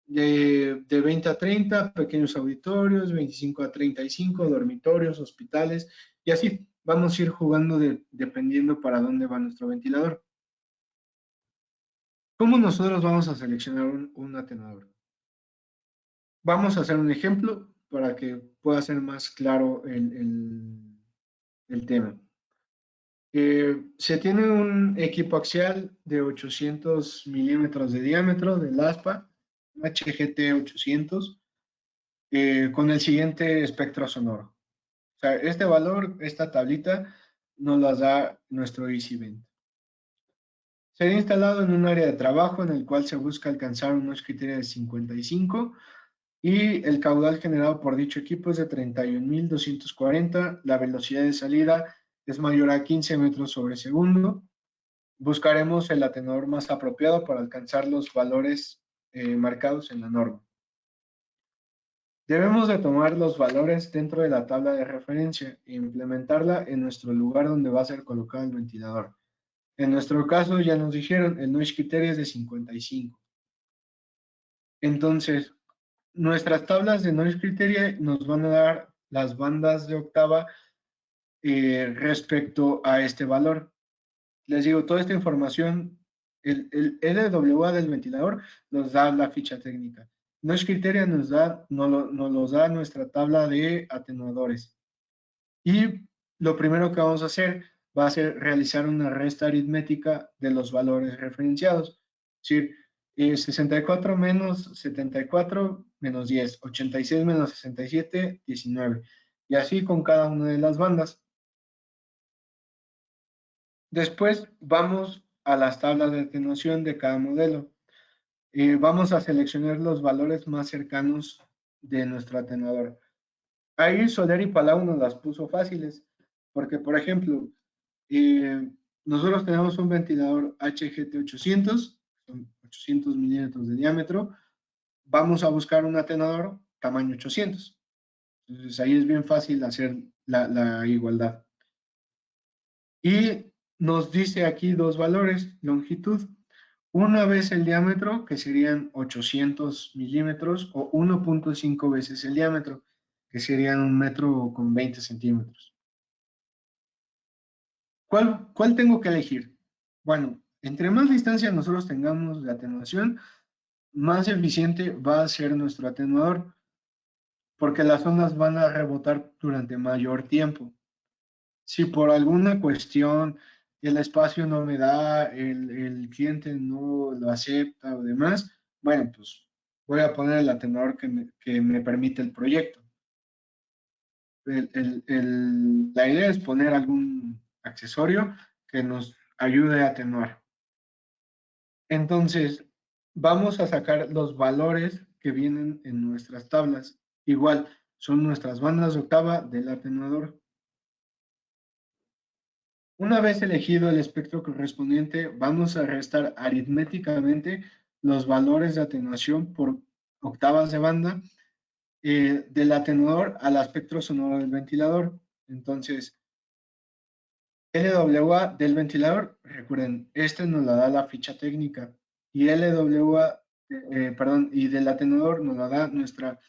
De 20 a 30, pequeños auditorios, 25 a 35, dormitorios, hospitales, y así vamos a ir jugando dependiendo para dónde va nuestro ventilador. ¿Cómo nosotros vamos a seleccionar un atenuador? Vamos a hacer un ejemplo para que pueda ser más claro el tema. Se tiene un equipo axial de 800 milímetros de diámetro del ASPA, HGT 800, con el siguiente espectro sonoro. O sea, este valor, esta tablita, nos la da nuestro EasyVent. Sería instalado en un área de trabajo en el cual se busca alcanzar unos criterios de 55 y el caudal generado por dicho equipo es de 31.240. La velocidad de salida es mayor a 15 metros sobre segundo. Buscaremos el atenuador más apropiado para alcanzar los valores marcados en la norma. Debemos de tomar los valores dentro de la tabla de referencia e implementarla en nuestro lugar donde va a ser colocado el ventilador. En nuestro caso ya nos dijeron, el noise criterio es de 55. Entonces, nuestras tablas de noise criteria nos van a dar las bandas de octava respecto a este valor. Les digo, toda esta información, el LWA del ventilador nos da la ficha técnica. Noise criteria nos los da nuestra tabla de atenuadores. Y lo primero que vamos a hacer va a ser realizar una resta aritmética de los valores referenciados. Es decir, 64 menos 74 menos 10, 86 menos 67, 19. Y así con cada una de las bandas. Después vamos a las tablas de atenuación de cada modelo. Vamos a seleccionar los valores más cercanos de nuestro atenuador. Ahí Soler y Palau nos las puso fáciles, porque por ejemplo, nosotros tenemos un ventilador HGT 800, son 800 milímetros de diámetro. Vamos a buscar un atenuador tamaño 800. Entonces ahí es bien fácil hacer la igualdad. Y nos dice aquí dos valores, longitud, una vez el diámetro, que serían 800 milímetros, o 1.5 veces el diámetro, que serían 1 metro con 20 centímetros. ¿Cuál tengo que elegir? Bueno, entre más distancia nosotros tengamos de atenuación, más eficiente va a ser nuestro atenuador, porque las ondas van a rebotar durante mayor tiempo. Si por alguna cuestión el espacio no me da, el cliente no lo acepta o demás, bueno, pues voy a poner el atenuador que me permite el proyecto. La idea es poner algún accesorio que nos ayude a atenuar. Entonces, vamos a sacar los valores que vienen en nuestras tablas. Igual, son nuestras bandas de octava del atenuador. Una vez elegido el espectro correspondiente, vamos a restar aritméticamente los valores de atenuación por octavas de banda del atenuador al espectro sonoro del ventilador. Entonces, LWA del ventilador, recuerden, este nos la da la ficha técnica y LWA, y del atenuador nos la da nuestra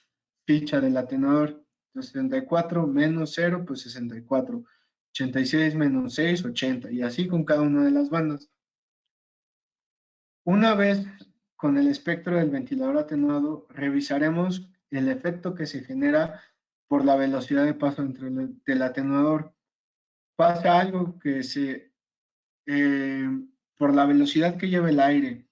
ficha del atenuador. Entonces, 74 menos 0, pues 64. 86 menos 6, 80. Y así con cada una de las bandas. Una vez con el espectro del ventilador atenuado, revisaremos el efecto que se genera por la velocidad de paso del atenuador. Pasa algo que por la velocidad que lleva el aire,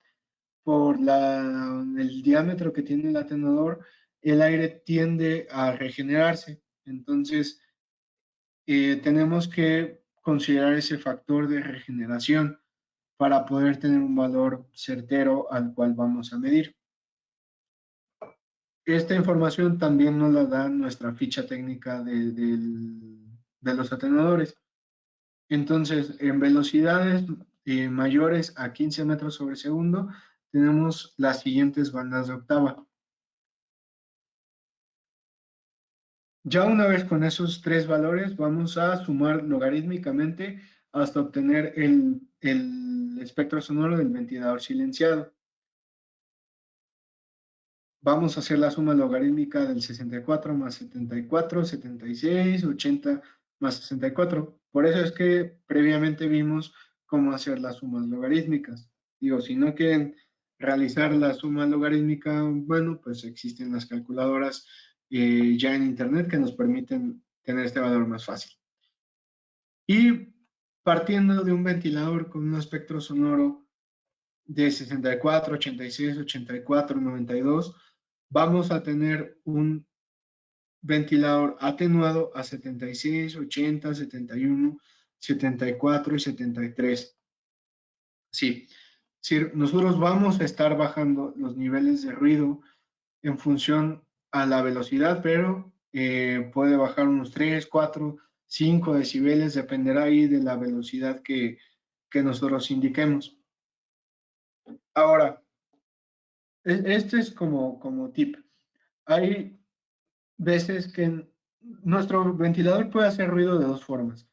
por el diámetro que tiene el atenuador, el aire tiende a regenerarse. Entonces, tenemos que considerar ese factor de regeneración para poder tener un valor certero al cual vamos a medir. Esta información también nos la da nuestra ficha técnica de los atenuadores. Entonces, en velocidades mayores a 15 metros sobre segundo, tenemos las siguientes bandas de octava. Ya una vez con esos tres valores, vamos a sumar logarítmicamente hasta obtener el espectro sonoro del ventilador silenciado. Vamos a hacer la suma logarítmica del 64 más 74, 76, 80 más 64. Por eso es que previamente vimos cómo hacer las sumas logarítmicas. Digo, si no quieren realizar la suma logarítmica, bueno, pues existen las calculadoras ya en Internet que nos permiten tener este valor más fácil. Y partiendo de un ventilador con un espectro sonoro de 64, 86, 84, 92, vamos a tener un ventilador atenuado a 76, 80, 71, 74 y 73. Sí, sí, nosotros vamos a estar bajando los niveles de ruido en función a la velocidad, pero puede bajar unos 3, 4, 5 decibeles, dependerá ahí de la velocidad que nosotros indiquemos. Ahora, este es como tip. Hay veces que nuestro ventilador puede hacer ruido de dos formas.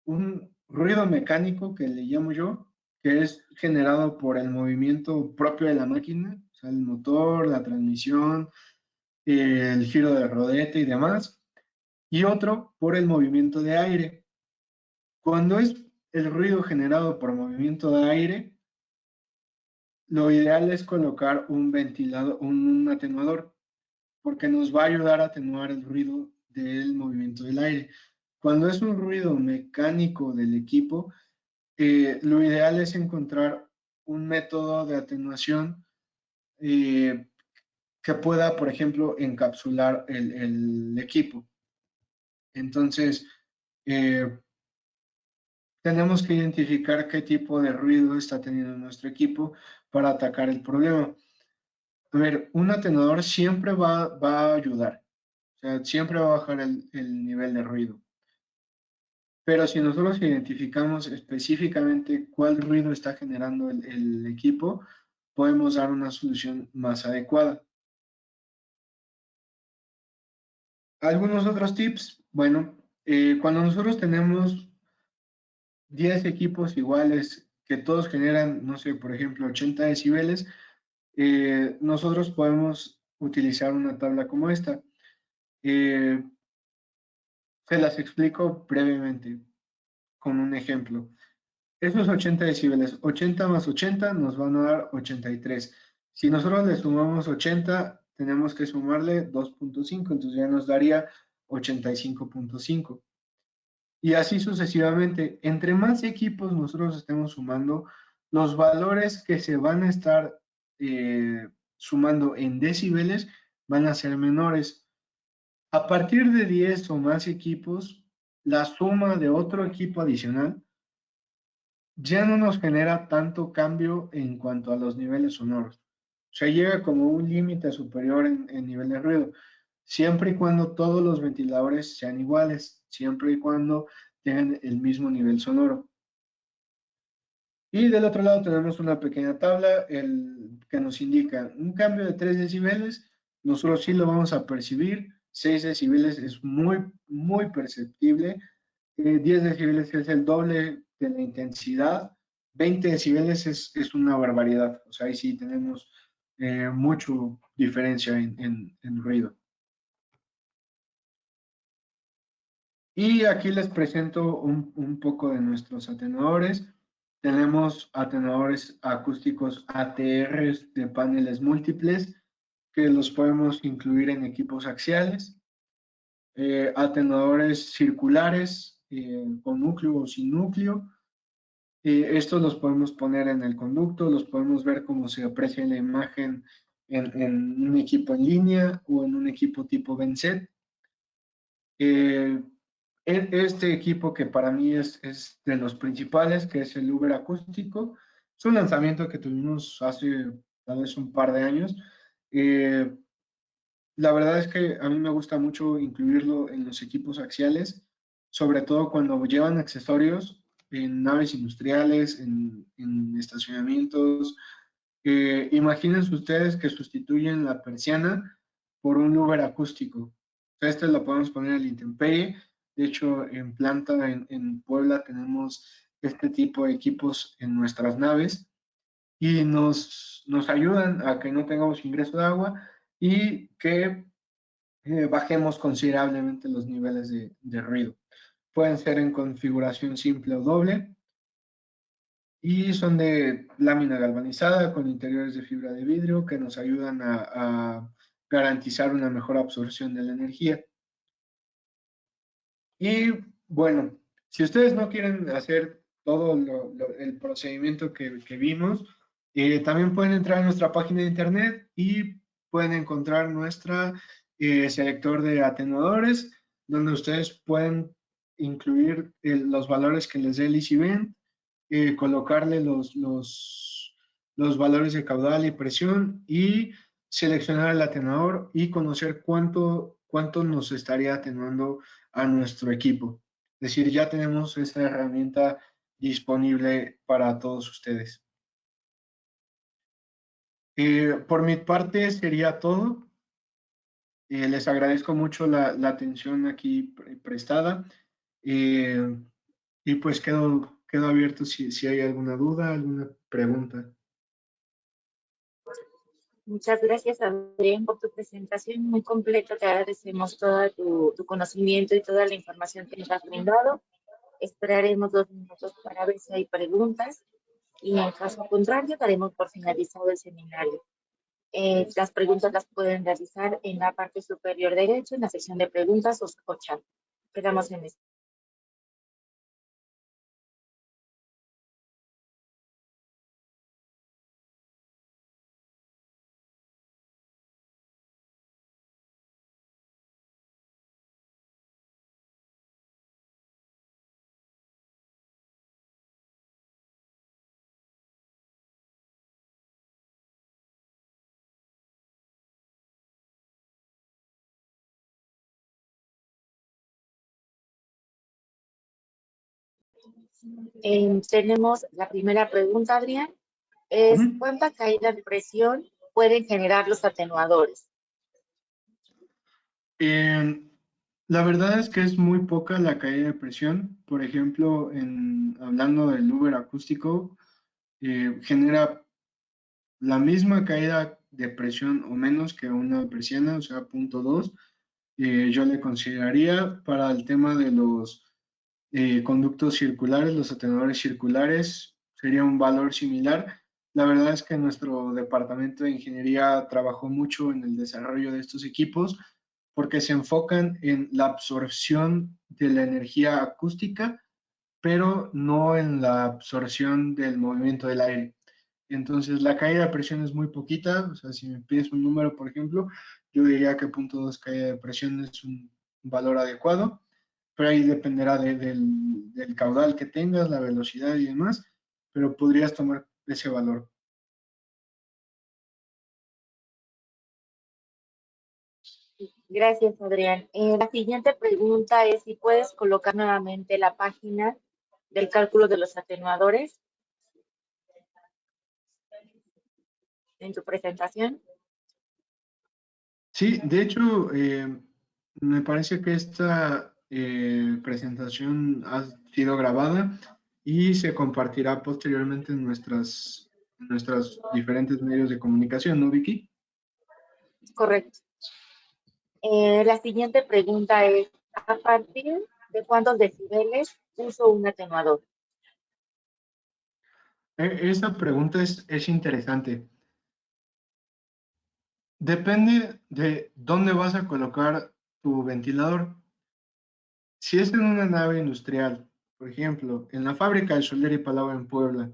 Un ruido mecánico, que le llamo yo, que es generado por el movimiento propio de la máquina, o sea, el motor, la transmisión, el giro de rodete y demás. Y otro por el movimiento de aire. Cuando es el ruido generado por movimiento de aire, lo ideal es colocar un ventilador, un atenuador, porque nos va a ayudar a atenuar el ruido del movimiento del aire. Cuando es un ruido mecánico del equipo, lo ideal es encontrar un método de atenuación que pueda, por ejemplo, encapsular el equipo. Entonces, eh, tenemos que identificar qué tipo de ruido está teniendo nuestro equipo para atacar el problema. A ver, un atenuador siempre va a ayudar, o sea, siempre va a bajar el nivel de ruido. Pero si nosotros identificamos específicamente cuál ruido está generando el equipo, podemos dar una solución más adecuada. Algunos otros tips, bueno, cuando nosotros tenemos 10 equipos iguales que todos generan, no sé, por ejemplo, 80 decibeles, nosotros podemos utilizar una tabla como esta. Eh, Se las explico brevemente con un ejemplo. Esos 80 decibeles, 80 más 80 nos van a dar 83. Si nosotros le sumamos 80, tenemos que sumarle 2.5, entonces ya nos daría 85.5. Y así sucesivamente. Entre más equipos nosotros estemos sumando, los valores que se van a estar sumando en decibeles van a ser menores. A partir de 10 o más equipos, la suma de otro equipo adicional ya no nos genera tanto cambio en cuanto a los niveles sonoros. O sea, llega como un límite superior en nivel de ruido, siempre y cuando todos los ventiladores sean iguales, siempre y cuando tengan el mismo nivel sonoro. Y del otro lado tenemos una pequeña tabla que nos indica un cambio de 3 decibeles, nosotros sí lo vamos a percibir, 6 decibeles es muy, muy perceptible, 10 decibeles es el doble de la intensidad, 20 decibeles es una barbaridad, o sea, ahí sí tenemos mucho diferencia en ruido. Y aquí les presento un poco de nuestros atenuadores. Tenemos atenuadores acústicos ATRs de paneles múltiples que los podemos incluir en equipos axiales. Atenuadores circulares con núcleo o sin núcleo. Estos los podemos poner en el conducto, los podemos ver cómo se aprecia en la imagen en un equipo en línea o en un equipo tipo Benset. Este equipo que para mí es de los principales, que es el Uber acústico, es un lanzamiento que tuvimos hace tal vez un par de años. Eh, la verdad es que a mí me gusta mucho incluirlo en los equipos axiales, sobre todo cuando llevan accesorios en naves industriales, en estacionamientos. Imagínense ustedes que sustituyen la persiana por un Uber acústico. Este lo podemos poner en la intemperie. De hecho, en planta en Puebla tenemos este tipo de equipos en nuestras naves y nos ayudan a que no tengamos ingreso de agua y que bajemos considerablemente los niveles de ruido. Pueden ser en configuración simple o doble. y son de lámina galvanizada con interiores de fibra de vidrio que nos ayudan a garantizar una mejor absorción de la energía. Y bueno, si ustedes no quieren hacer todo el procedimiento que vimos, también pueden entrar a nuestra página de internet y pueden encontrar nuestra selector de atenuadores, donde ustedes pueden incluir los valores que les dé el EasyVent, colocarle los valores de caudal y presión y seleccionar el atenuador y conocer cuánto nos estaría atenuando a nuestro equipo. Es decir, ya tenemos esta herramienta disponible para todos ustedes. Por mi parte sería todo. Les agradezco mucho la atención aquí prestada. Eh, y pues quedo abierto si hay alguna duda, alguna pregunta. Muchas gracias, Adrián, por tu presentación muy completa. Te agradecemos todo tu conocimiento y toda la información que nos has brindado. Esperaremos 2 minutos para ver si hay preguntas y en caso contrario daremos por finalizado el seminario. Las preguntas las pueden realizar en la parte superior derecha, en la sección de preguntas o chat. Quedamos en esto. Tenemos la primera pregunta, Adrián, Ujú. es ¿cuánta caída de presión pueden generar los atenuadores? Eh, la verdad es que es muy poca la caída de presión. Por ejemplo, hablando del Uber acústico, genera la misma caída de presión o menos que una persiana, o sea, 0.2. Yo le consideraría para el tema de los conductos circulares, los atenuadores circulares, sería un valor similar. La verdad es que nuestro departamento de ingeniería trabajó mucho en el desarrollo de estos equipos porque se enfocan en la absorción de la energía acústica, pero no en la absorción del movimiento del aire. Entonces, la caída de presión es muy poquita. O sea, si me pides un número, por ejemplo, yo diría que 0.2 caída de presión es un valor adecuado, pero ahí dependerá del caudal que tengas, la velocidad y demás, pero podrías tomar ese valor. Gracias, Adrián. La siguiente pregunta es si puedes colocar nuevamente la página del cálculo de los atenuadores en tu presentación. Sí, de hecho, me parece que esta presentación ha sido grabada y se compartirá posteriormente en nuestros diferentes medios de comunicación, ¿no, Vicky? Correcto. La siguiente pregunta es, ¿a partir de cuántos decibeles uso un atenuador? Esta pregunta es interesante. Depende de dónde vas a colocar tu ventilador. Si es en una nave industrial, por ejemplo, en la fábrica de Soler y Palau en Puebla,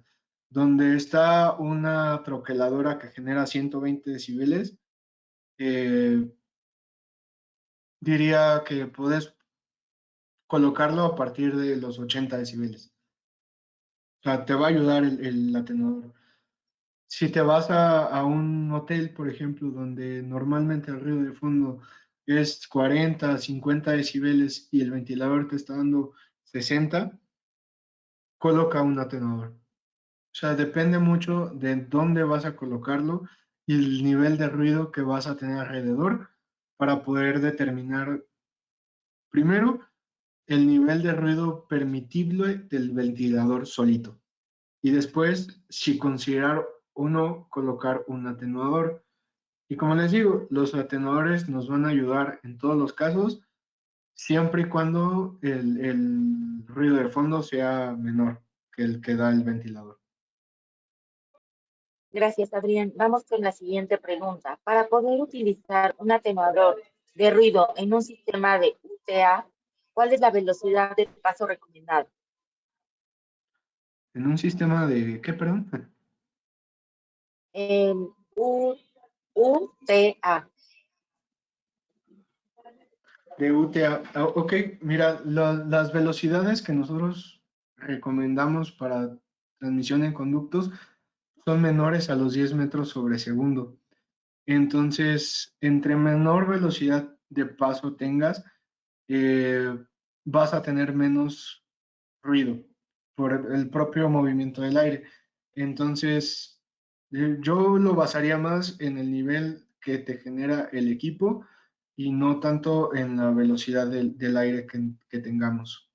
donde está una troqueladora que genera 120 decibeles, eh, diría que puedes colocarlo a partir de los 80 decibeles. O sea, te va a ayudar el atenuador. Si te vas a un hotel, por ejemplo, donde normalmente el ruido de fondo es 40, 50 decibeles y el ventilador te está dando 60, coloca un atenuador. O sea, depende mucho de dónde vas a colocarlo y el nivel de ruido que vas a tener alrededor para poder determinar primero el nivel de ruido permitible del ventilador solito y después si considerar o no colocar un atenuador. Y como les digo, los atenuadores nos van a ayudar en todos los casos siempre y cuando el ruido de fondo sea menor que el que da el ventilador. Gracias, Adrián. Vamos con la siguiente pregunta. Para poder utilizar un atenuador de ruido en un sistema de UTA, ¿cuál es la velocidad de paso recomendada? En un sistema de, ¿qué, perdón? En UTA. De UTA. Ok, mira, las velocidades que nosotros recomendamos para transmisión en conductos son menores a los 10 metros sobre segundo. Entonces, entre menor velocidad de paso tengas, eh, vas a tener menos ruido por el propio movimiento del aire. Entonces, yo lo basaría más en el nivel que te genera el equipo y no tanto en la velocidad del aire que tengamos.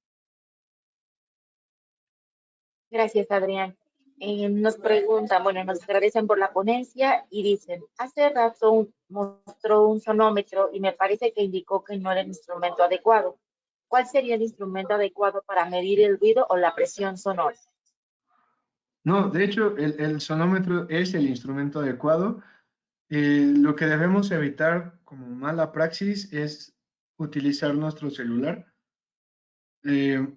Gracias, Adrián. Nos preguntan, bueno, nos agradecen por la ponencia y dicen, hace rato mostró un sonómetro y me parece que indicó que no era el instrumento adecuado. ¿Cuál sería el instrumento adecuado para medir el ruido o la presión sonora? No, de hecho, el sonómetro es el instrumento adecuado. Lo que debemos evitar como mala praxis es utilizar nuestro celular. Eh,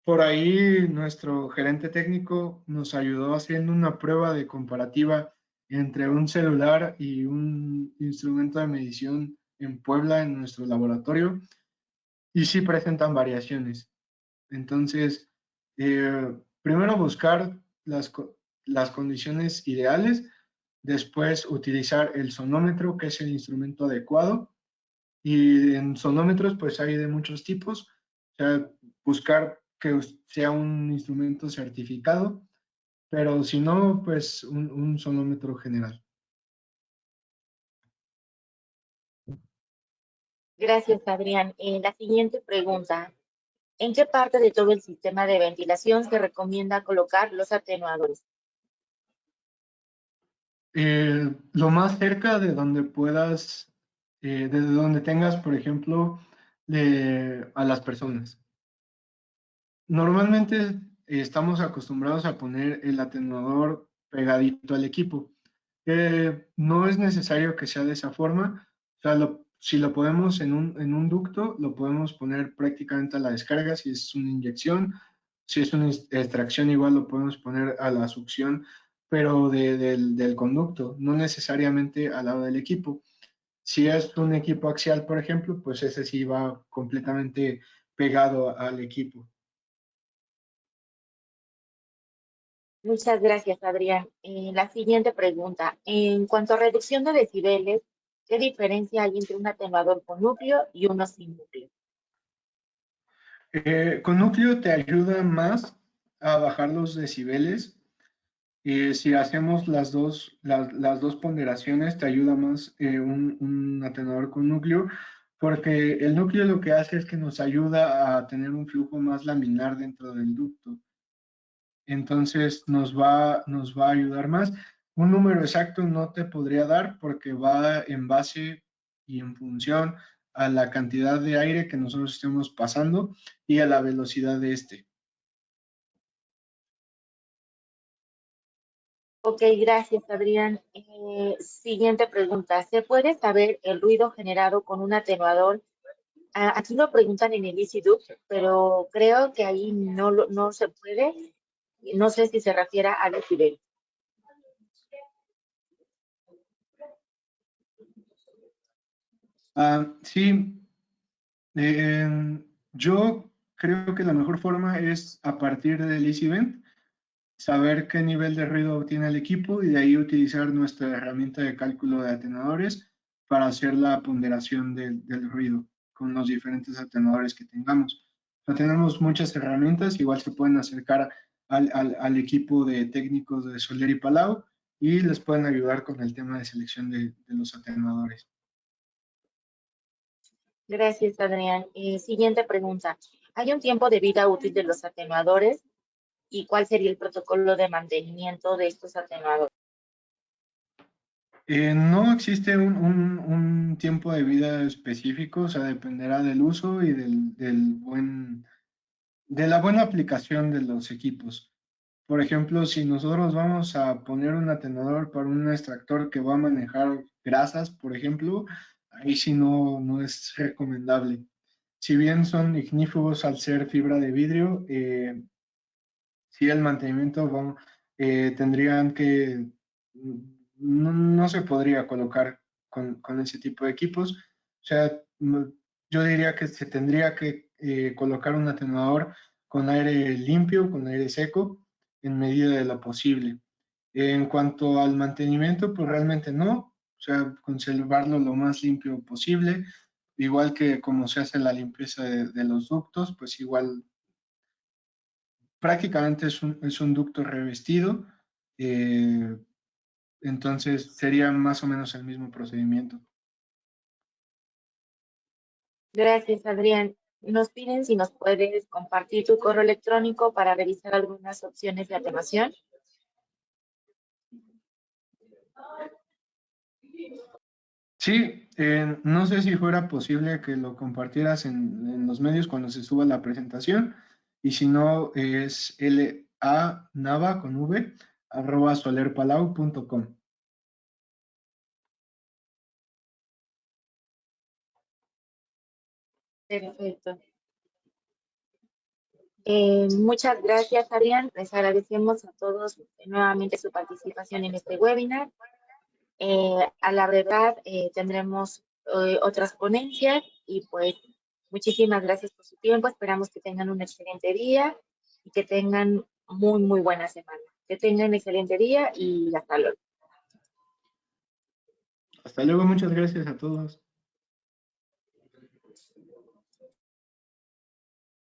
por ahí nuestro gerente técnico nos ayudó haciendo una prueba de comparativa entre un celular y un instrumento de medición en Puebla, en nuestro laboratorio, y sí presentan variaciones. Entonces, primero buscar las condiciones ideales, después utilizar el sonómetro, que es el instrumento adecuado, y en sonómetros pues hay de muchos tipos, o sea, buscar que sea un instrumento certificado, pero si no, pues un sonómetro general. Gracias, Adrián. La siguiente pregunta. ¿En qué parte de todo el sistema de ventilación se recomienda colocar los atenuadores? Lo más cerca de donde puedas, desde donde tengas, por ejemplo, a las personas. Normalmente estamos acostumbrados a poner el atenuador pegadito al equipo. No es necesario que sea de esa forma. O sea, si lo podemos en un ducto, lo podemos poner prácticamente a la descarga si es una inyección. Si es una extracción, igual lo podemos poner a la succión, pero del conducto, no necesariamente al lado del equipo. Si es un equipo axial, por ejemplo, pues ese sí va completamente pegado al equipo. Muchas gracias, Adrián. La siguiente pregunta. En cuanto a reducción de decibeles, ¿qué diferencia hay entre un atenuador con núcleo y uno sin núcleo? Con núcleo te ayuda más a bajar los decibeles. Si hacemos las dos ponderaciones, te ayuda más un atenuador con núcleo, porque el núcleo lo que hace es que nos ayuda a tener un flujo más laminar dentro del ducto. Entonces nos va a ayudar más. Un número exacto no te podría dar porque va en base y en función a la cantidad de aire que nosotros estemos pasando y a la velocidad de este. Ok, gracias, Adrián. Siguiente pregunta. ¿Se puede saber el ruido generado con un atenuador? Aquí lo preguntan en el EasyDub, pero creo que ahí no se puede. No sé si se refiere a decibel. Sí, yo creo que la mejor forma es a partir del Easy Vent, saber qué nivel de ruido tiene el equipo y de ahí utilizar nuestra herramienta de cálculo de atenuadores para hacer la ponderación del ruido con los diferentes atenuadores que tengamos. O sea, tenemos muchas herramientas, igual se pueden acercar al equipo de técnicos de Soler y Palau y les pueden ayudar con el tema de selección de los atenuadores. Gracias, Adrián. Siguiente pregunta. ¿Hay un tiempo de vida útil de los atenuadores? ¿Y cuál sería el protocolo de mantenimiento de estos atenuadores? No existe un tiempo de vida específico, o sea, dependerá del uso y de la buena aplicación de los equipos. Por ejemplo, si nosotros vamos a poner un atenuador para un extractor que va a manejar grasas, por ejemplo, ahí sí no es recomendable. Si bien son ignífugos al ser fibra de vidrio, sí el mantenimiento tendrían que, no se podría colocar con ese tipo de equipos. O sea, yo diría que se tendría que colocar un atenuador con aire limpio, con aire seco, en medida de lo posible. En cuanto al mantenimiento, pues realmente no. O sea, conservarlo lo más limpio posible, igual que como se hace la limpieza de los ductos, pues igual prácticamente es un ducto revestido, eh, entonces sería más o menos el mismo procedimiento. Gracias, Adrián. Nos piden si nos puedes compartir tu correo electrónico para revisar algunas opciones de atenuación. Sí, no sé si fuera posible que lo compartieras en los medios cuando se suba la presentación, y si no, es lanava con v, arroba solerpalau.com. Perfecto. Muchas gracias, Adrián. Les agradecemos a todos nuevamente su participación en este webinar. A la verdad, tendremos otras ponencias y pues muchísimas gracias por su tiempo. Esperamos que tengan un excelente día y que tengan muy buena semana. Que tengan un excelente día y hasta luego. Hasta luego, muchas gracias a todos.